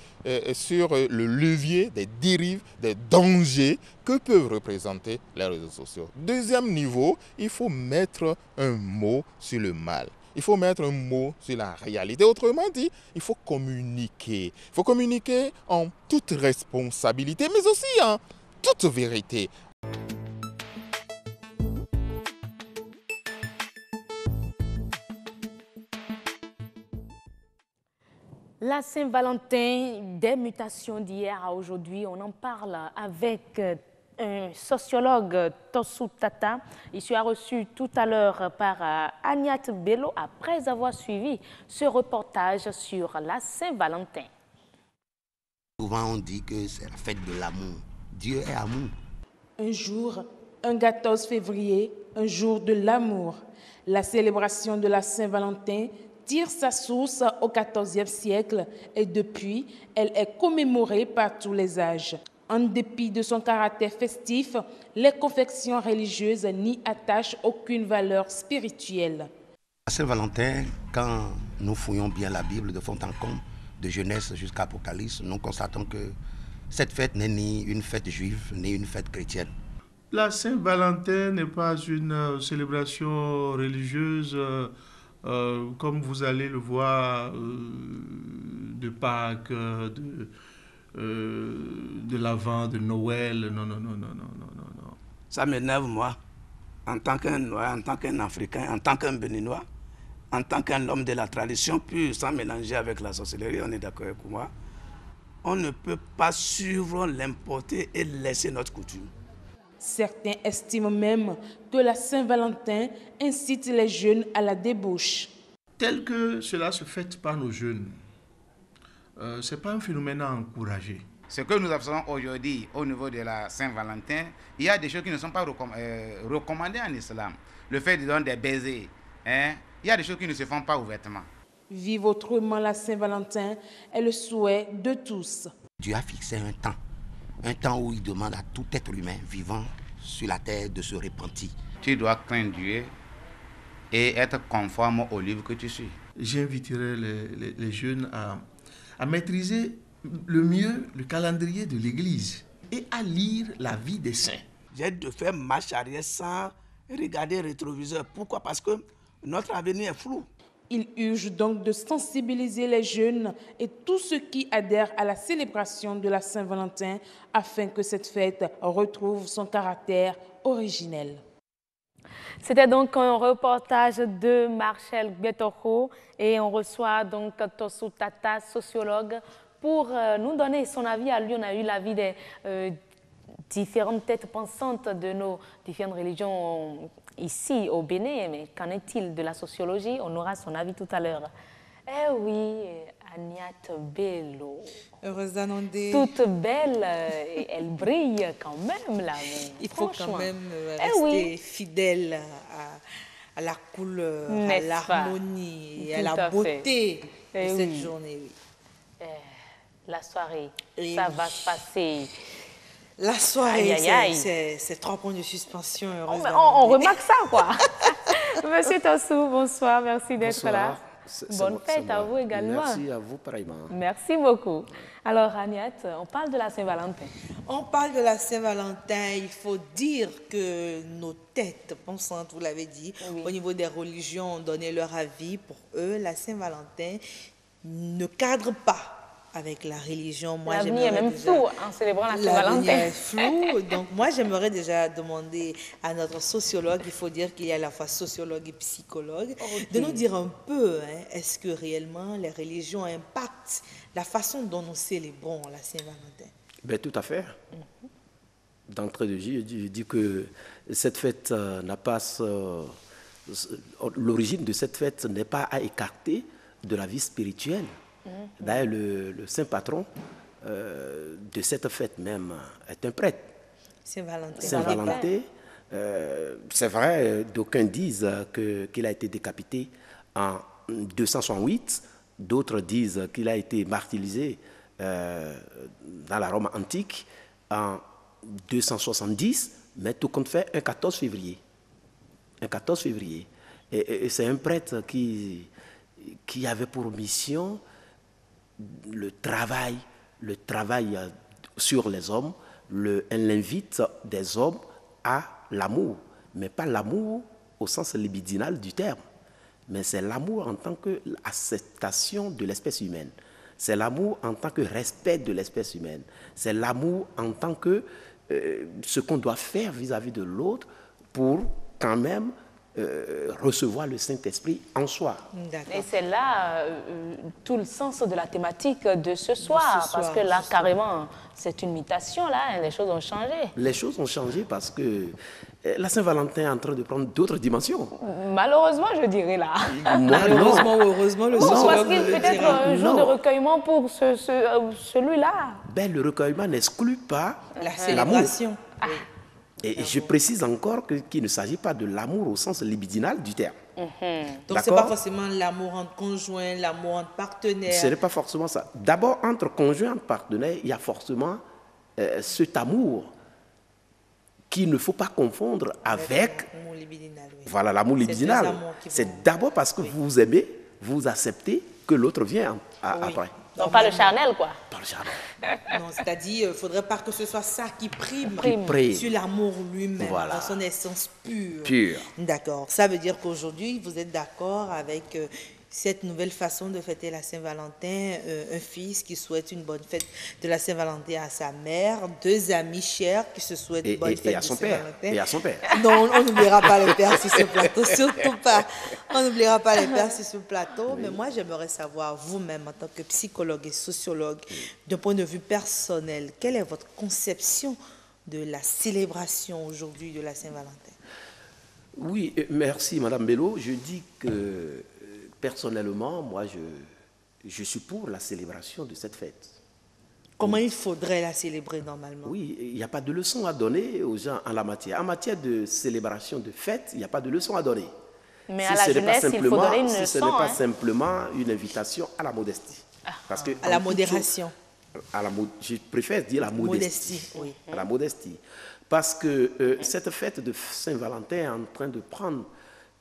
sur le levier des dérives, des dangers que peuvent représenter les réseaux sociaux. Deuxième niveau, il faut mettre un mot sur le mal. Il faut mettre un mot sur la réalité. Autrement dit, il faut communiquer. Il faut communiquer en toute responsabilité, mais aussi en toute vérité. La Saint-Valentin, des mutations d'hier à aujourd'hui, on en parle avec un sociologue, Tossou Tata. Il sera reçu tout à l'heure par Agnat Bello après avoir suivi ce reportage sur la Saint-Valentin. Souvent on dit que c'est la fête de l'amour. Dieu est amour. Un jour, un 14 février, un jour de l'amour. La célébration de la Saint-Valentin tire sa source au XIVe siècle et depuis, elle est commémorée par tous les âges. En dépit de son caractère festif, les confections religieuses n'y attachent aucune valeur spirituelle. La Saint-Valentin, quand nous fouillons bien la Bible de fond en comble, de Genèse jusqu'à Apocalypse, nous constatons que cette fête n'est ni une fête juive, ni une fête chrétienne. La Saint-Valentin n'est pas une célébration religieuse comme vous allez le voir de Pâques, de l'Avent, de Noël. Non. Ça m'énerve, moi, en tant qu'un Noir, en tant qu'un Africain, en tant qu'un Béninois, en tant qu'un homme de la tradition pure, sans mélanger avec la sorcellerie, on est d'accord avec moi. On ne peut pas suivre, l'importer et laisser notre coutume. Certains estiment même que la Saint-Valentin incite les jeunes à la débauche. Tel que cela se fait par nos jeunes, ce n'est pas un phénomène à encourager. Ce que nous observons aujourd'hui au niveau de la Saint-Valentin, il y a des choses qui ne sont pas recommandées en islam. Le fait de donner des baisers, il y a des choses qui ne se font pas ouvertement. Vivre autrement la Saint-Valentin est le souhait de tous. Dieu a fixé un temps où il demande à tout être humain vivant sur la terre de se repentir. Tu dois craindre Dieu et être conforme au livre que tu suis. J'inviterai les jeunes à maîtriser le mieux le calendrier de l'Église et à lire la vie des saints. J'ai de faire marche arrière sans regarder le rétroviseur. Pourquoi? Parce que notre avenir est flou. Il urge donc de sensibiliser les jeunes et tous ceux qui adhèrent à la célébration de la Saint-Valentin afin que cette fête retrouve son caractère originel. C'était donc un reportage de Marcel Betoro et on reçoit donc Tossou Tata, sociologue, pour nous donner son avis à lui. On a eu l'avis des différentes têtes pensantes de nos différentes religions ici au Bénin, mais qu'en est-il de la sociologie? On aura son avis tout à l'heure. Eh oui, Agnat Bello. Heureuse d'annoncer. Toute belle, elle brille quand même là. Il faut quand même rester fidèle à la couleur, à l'harmonie et à la beauté de cette journée. Oui. La soirée, ça va se passer. La soirée, c'est 3 points de suspension. On remarque ça, quoi. Monsieur Tossou, bonsoir, merci d'être là. Bonne fête à vous également. Merci à vous, pareillement. Merci beaucoup. Alors, Agnat, on parle de la Saint-Valentin. On parle de la Saint-Valentin. Il faut dire que nos têtes pensantes, vous l'avez dit, au niveau des religions, ont donné leur avis. Pour eux, la Saint-Valentin ne cadre pas avec la religion. L'avenir est même flou en célébrant la Saint-Valentin. L'avenir est flou. Donc, moi, j'aimerais déjà demander à notre sociologue, il faut dire qu'il y a à la fois sociologue et psychologue, de nous dire un peu, est-ce que réellement les religions impactent la façon dont nous célébrons la Saint-Valentin? Ben, tout à fait. D'entrée de jeu, je dis que cette fête n'a pas... L'origine de cette fête n'est pas à écarter de la vie spirituelle. D'ailleurs, le saint patron de cette fête même est un prêtre. Saint-Valentin. Saint-Valentin, c'est vrai, d'aucuns disent qu'il a été décapité en 268, d'autres disent qu'il a été martyrisé dans la Rome antique en 270, mais tout compte fait un 14 février. Un 14 février. Et c'est un prêtre qui avait pour mission le travail sur les hommes, l'invite des hommes à l'amour, mais pas l'amour au sens libidinal du terme, mais c'est l'amour en tant qu'acceptation de l'espèce humaine. C'est l'amour en tant que respect de l'espèce humaine. C'est l'amour en tant que ce qu'on doit faire vis-à-vis de l'autre pour quand même recevoir le Saint-Esprit en soi. Et c'est là tout le sens de la thématique de ce soir, parce que là, carrément, c'est une mutation, là, les choses ont changé. Les choses ont changé parce que la Saint-Valentin est en train de prendre d'autres dimensions. Malheureusement, je dirais là. Malheureusement ou heureusement, le parce qu'il peut être un jour de recueillement pour celui-là. Ben, le recueillement n'exclut pas la célébration. Et je précise encore qu'il ne s'agit pas de l'amour au sens libidinal du terme. Donc, ce n'est pas forcément l'amour entre conjoints, l'amour entre partenaires. Ce n'est pas forcément ça. D'abord, entre conjoints, entre partenaires, il y a forcément cet amour qu'il ne faut pas confondre avec l'amour libidinal. Oui. Voilà, l'amour libidinal. C'est d'abord parce que vous aimez, vous acceptez que l'autre vient après. Donc pas le charnel, quoi. Pas le charnel. Non, c'est-à-dire, il ne faudrait pas que ce soit ça qui prime sur l'amour lui-même, dans son essence pure. D'accord. Ça veut dire qu'aujourd'hui, vous êtes d'accord avec cette nouvelle façon de fêter la Saint-Valentin, un fils qui souhaite une bonne fête de la Saint-Valentin à sa mère, deux amis chers qui se souhaitent une bonne fête de Saint-Valentin. Et à son père. Non, on n'oubliera pas le père sur ce plateau, surtout pas. On n'oubliera pas les pères sur ce plateau. Mais moi, j'aimerais savoir, vous-même, en tant que psychologue et sociologue, d'un point de vue personnel, quelle est votre conception de la célébration aujourd'hui de la Saint-Valentin? Oui, merci Madame Bello. Je dis que personnellement, moi, je suis pour la célébration de cette fête. Comment il faudrait la célébrer normalement? Oui, il n'y a pas de leçon à donner aux gens en la matière. En matière de célébration de fête, il n'y a pas de leçon à donner. Mais à la jeunesse, il faut donner une leçon. Si ce n'est pas simplement une invitation à la modestie. Parce que à la modération. Je préfère dire la modestie. Oui. À la modestie. Parce que cette fête de Saint-Valentin est en train de prendre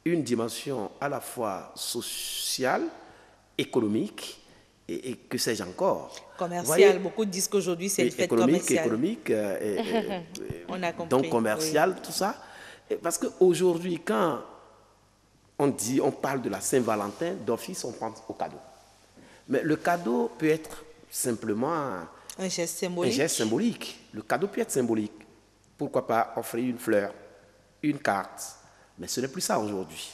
une dimension à la fois sociale, économique et que sais-je encore. Commerciale, beaucoup disent qu'aujourd'hui c'est une fête commerciale. Économique, on a compris, donc commercial, tout ça. Parce qu'aujourd'hui, quand on parle de la Saint-Valentin, d'office on pense au cadeau. Mais le cadeau peut être simplement un geste symbolique. Un geste symbolique. Le cadeau peut être symbolique. Pourquoi pas offrir une fleur, une carte. Mais ce n'est plus ça aujourd'hui.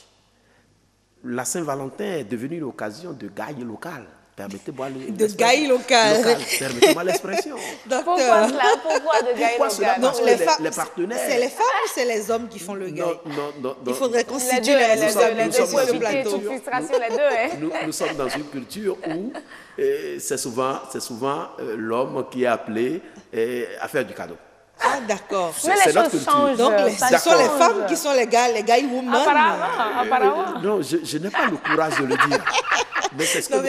La Saint-Valentin est devenue l'occasion de gagne local. Permettez-moi de gagne local. Permettez-moi l'expression. Pourquoi de gagne local? Non, les partenaires. C'est les femmes ou c'est les hommes qui font le gagne? Non. Il faudrait constituer les deux. Nous sommes dans une culture où c'est souvent l'homme qui est appelé à faire du cadeau. Ah, d'accord. Mais les choses changent. Donc, ce sont les femmes qui sont les guy women. Apparemment. Non, je n'ai pas le courage de le dire. Mais c'est ce que nous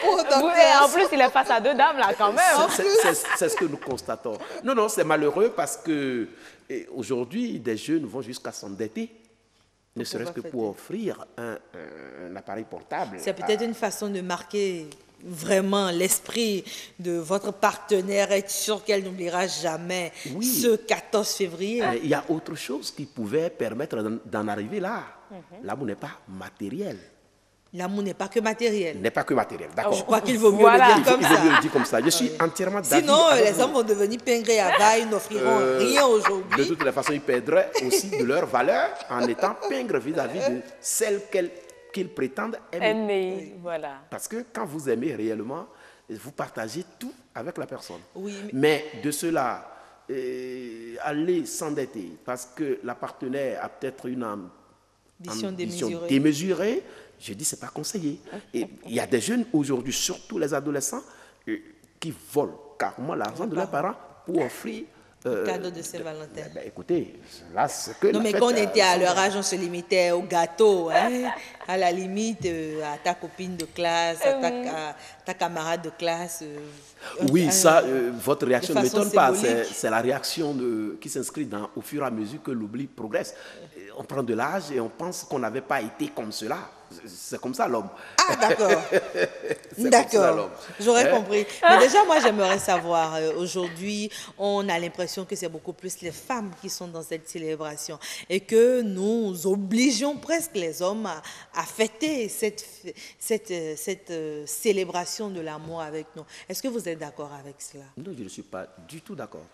constatons. En plus, il est face à deux dames, là, quand même. C'est ce que nous constatons. Non, c'est malheureux parce que aujourd'hui, des jeunes vont jusqu'à s'endetter, ne serait-ce que pour offrir un appareil portable. C'est peut-être une façon de marquer vraiment l'esprit de votre partenaire, être sûr qu'elle n'oubliera jamais ce 14 février. Il y a autre chose qui pouvait permettre d'en arriver là. L'amour n'est pas matériel. L'amour n'est pas que matériel. N'est pas que matériel, d'accord. Je crois qu'il vaut mieux le dire comme ça. Il vaut mieux le dire comme ça. Je suis entièrement d'accord. Sinon, les hommes vont devenir pingres à bas, ils n'offriront rien aujourd'hui. De toutes les façons, ils perdraient aussi de leur valeur en étant pingres vis-à-vis de celles qu'ils prétendent aimer. Voilà. Parce que quand vous aimez réellement, vous partagez tout avec la personne. Oui, mais de cela, aller s'endetter parce que la partenaire a peut-être une ambition démesurée, je dis que ce n'est pas conseillé. Et il y a des jeunes aujourd'hui, surtout les adolescents, qui volent carrément l'argent de leurs parents pour offrir cadeau de Saint-Valentin. Écoutez, là, c'est que non, mais quand on était à leur âge, on se limitait au gâteau, hein, à la limite, à ta copine de classe, à ta camarade de classe. Oui, ça, votre réaction ne m'étonne pas. C'est la réaction qui s'inscrit au fur et à mesure que l'oubli progresse. On prend de l'âge et on pense qu'on n'avait pas été comme cela. C'est comme ça l'homme. Ah, d'accord. D'accord. J'aurais compris. Mais déjà, moi, j'aimerais savoir, aujourd'hui, on a l'impression que c'est beaucoup plus les femmes qui sont dans cette célébration et que nous obligeons presque les hommes à fêter cette célébration de l'amour avec nous. Est-ce que vous êtes d'accord avec cela? Non, je ne suis pas du tout d'accord.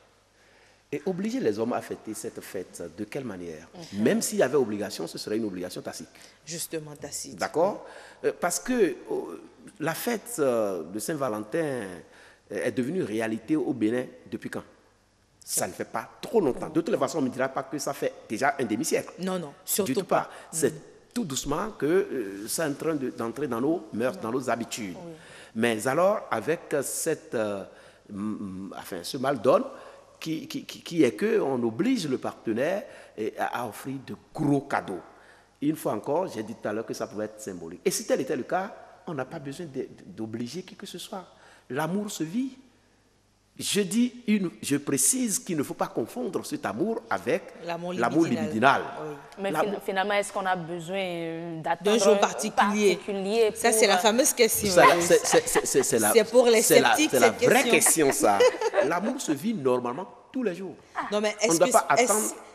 Et obliger les hommes à fêter cette fête, de quelle manière? Même s'il y avait obligation, ce serait une obligation tacite. Justement tacite. D'accord? Parce que la fête de Saint-Valentin est devenue réalité au Bénin depuis quand? Ça ne fait pas trop longtemps. De toute façon, on ne me dira pas que ça fait déjà un demi-siècle. Non, non, surtout du tout pas. C'est tout doucement que c'est en train d'entrer dans nos mœurs, dans nos habitudes. Oui. Mais alors, avec ce mal d'onne, qui est qu'on oblige le partenaire à offrir de gros cadeaux. Une fois encore, j'ai dit tout à l'heure que ça pouvait être symbolique. Et si tel était le cas, on n'a pas besoin d'obliger qui que ce soit. L'amour se vit. Je précise qu'il ne faut pas confondre cet amour avec l'amour libidinal. Oui. Mais finalement, est-ce qu'on a besoin d'attendre d'un jour particulier pour... Ça, c'est la fameuse question. C'est pour les sceptiques, c'est la vraie question, ça. L'amour se vit normalement tous les jours. Non, mais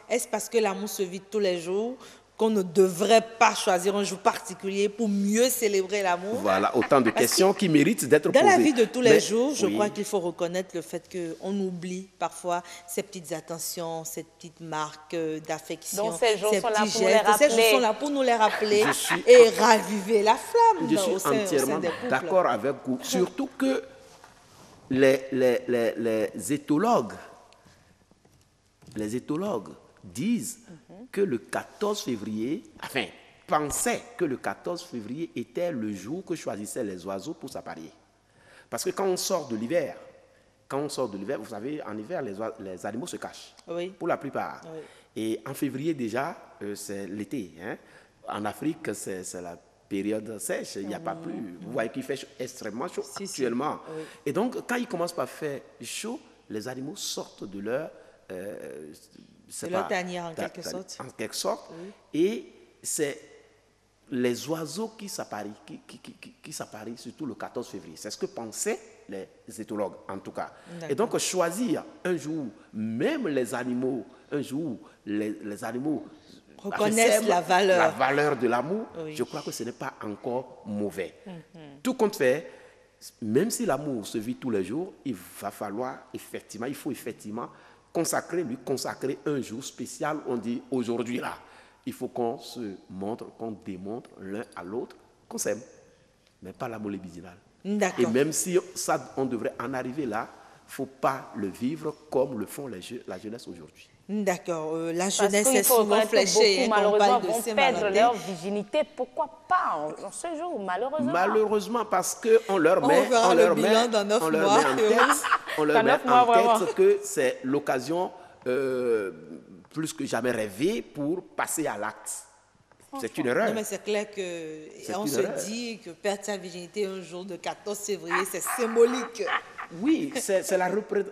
est-ce parce que l'amour se vit tous les jours qu'on ne devrait pas choisir un jour particulier pour mieux célébrer l'amour? Voilà, autant de questions qui méritent d'être posées. Dans la vie de tous les jours, je crois qu'il faut reconnaître le fait qu'on oublie parfois ces petites attentions, ces petites marques d'affection, ces petits gestes. Ces jours sont là pour nous les rappeler et raviver la flamme. Je suis entièrement d'accord avec vous. Surtout que les éthologues disent que le 14 février, pensaient que le 14 février était le jour que choisissaient les oiseaux pour s'apparier. Parce que quand on sort de l'hiver, vous savez, en hiver, les animaux se cachent, pour la plupart. Oui. Et en février déjà, c'est l'été. Hein. En Afrique, c'est la période sèche, il n'y a pas plus. Vous voyez qu'il fait extrêmement chaud actuellement. Oui. Et donc, quand il commence par faire chaud, les animaux sortent de leur... c'est leur tanière en quelque sorte. En quelque sorte. Oui. Et c'est les oiseaux qui s'apparient, surtout le 14 février. C'est ce que pensaient les éthologues, en tout cas. Et donc, choisir un jour, même les animaux, un jour, les animaux reconnaissent la valeur de l'amour, je crois que ce n'est pas encore mauvais. Tout compte fait, même si l'amour se vit tous les jours, il faut effectivement lui consacrer un jour spécial. On dit aujourd'hui là, il faut qu'on démontre l'un à l'autre qu'on s'aime, mais pas l'amour libidinal. Et même si on devrait en arriver là, il ne faut pas le vivre comme le font la jeunesse aujourd'hui. D'accord, la jeunesse est souvent fléchée. Malheureusement, vont perdre leur virginité. Pourquoi pas en ce jour, malheureusement? Malheureusement, parce qu'on leur met en tête que c'est l'occasion plus que jamais rêvée pour passer à l'acte. C'est une erreur. Non, mais c'est clair qu'on se dit que perdre sa virginité un jour de 14 février, c'est symbolique. Oui,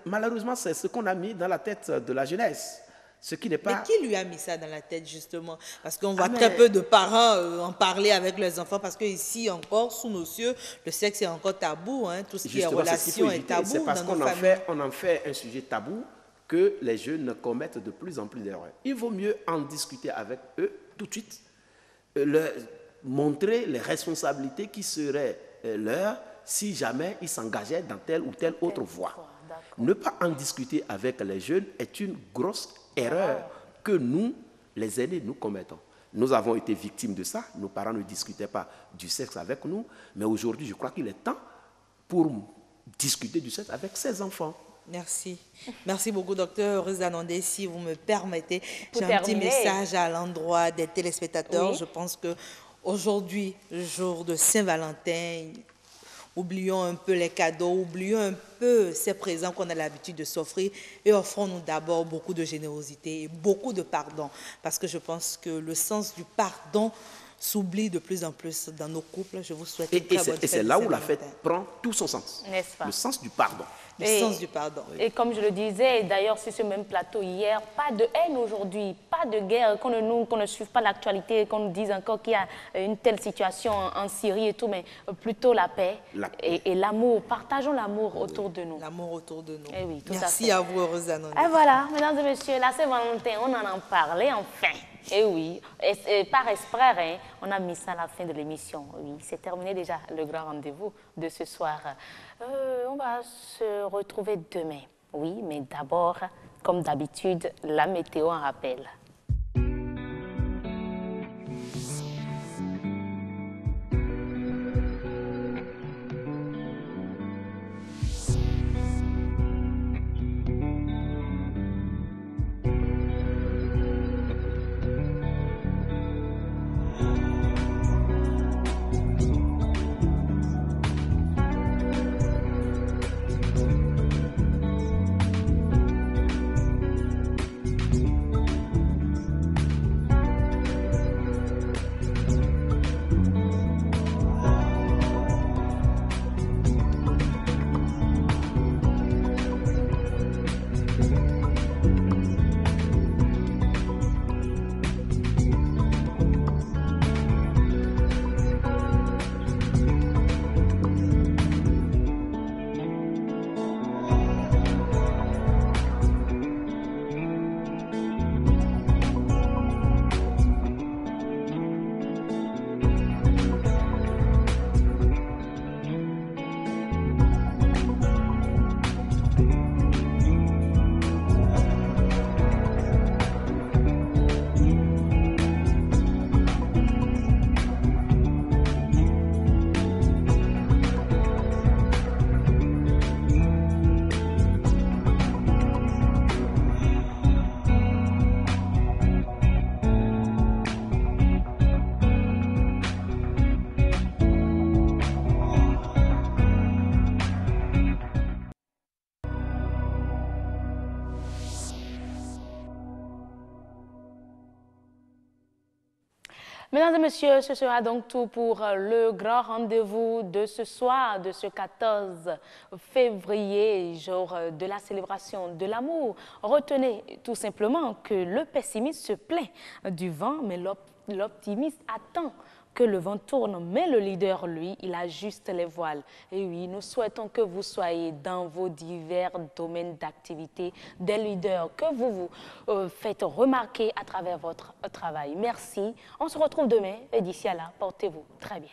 malheureusement, c'est ce qu'on a mis dans la tête de la jeunesse. Ce qui n'est pas... Mais qui lui a mis ça dans la tête, justement? Parce qu'on voit très peu de parents en parler avec leurs enfants, parce qu'ici, encore, sous nos cieux, le sexe est encore tabou. Hein, tout ce qui est relation est tabou. C'est parce qu'on en fait un sujet tabou que les jeunes commettent de plus en plus d'erreurs. Il vaut mieux en discuter avec eux tout de suite, leur montrer les responsabilités qui seraient leurs si jamais ils s'engageaient dans telle ou telle autre voie. Ne pas en discuter avec les jeunes est une grosse erreur que nous, les aînés, nous commettons. Nous avons été victimes de ça. Nos parents ne discutaient pas du sexe avec nous. Mais aujourd'hui, je crois qu'il est temps pour discuter du sexe avec ses enfants. Merci. Merci beaucoup, docteur Heureuse Danondé. Si vous me permettez, j'ai un petit message à l'endroit des téléspectateurs. Oui. Je pense qu'aujourd'hui, le jour de Saint-Valentin, oublions un peu les cadeaux, oublions un peu ces présents qu'on a l'habitude de s'offrir et offrons-nous d'abord beaucoup de générosité et beaucoup de pardon. Parce que je pense que le sens du pardon s'oublie de plus en plus dans nos couples. Je vous souhaite une très bonne fête. Et c'est là où la fête prend tout son sens. N'est-ce pas? Le sens du pardon. Le sens du pardon. Et comme je le disais, d'ailleurs sur ce même plateau hier, pas de haine aujourd'hui, pas de guerre, qu'on ne suive pas l'actualité, qu'on nous dise encore qu'il y a une telle situation en Syrie et tout, mais plutôt la paix, et l'amour. Partageons l'amour autour de nous. L'amour autour de nous. Eh oui, tout Merci à vous, heureuse Danone. Et voilà, mesdames et messieurs, la Saint-Valentin, on en a parlé enfin. Et oui, et par exprès, hein, on a mis ça à la fin de l'émission. Oui, c'est terminé déjà le grand rendez-vous de ce soir. On va se retrouver demain. Oui, mais d'abord, comme d'habitude, la météo en rappel. Mesdames et messieurs, ce sera donc tout pour le grand rendez-vous de ce soir, de ce 14 février, jour de la célébration de l'amour. Retenez tout simplement que le pessimiste se plaint du vent, mais l'optimiste attend que le vent tourne, mais le leader, lui, il ajuste les voiles. Et oui, nous souhaitons que vous soyez dans vos divers domaines d'activité des leaders, que vous vous faites remarquer à travers votre travail. Merci. On se retrouve demain et d'ici à là, portez-vous très bien.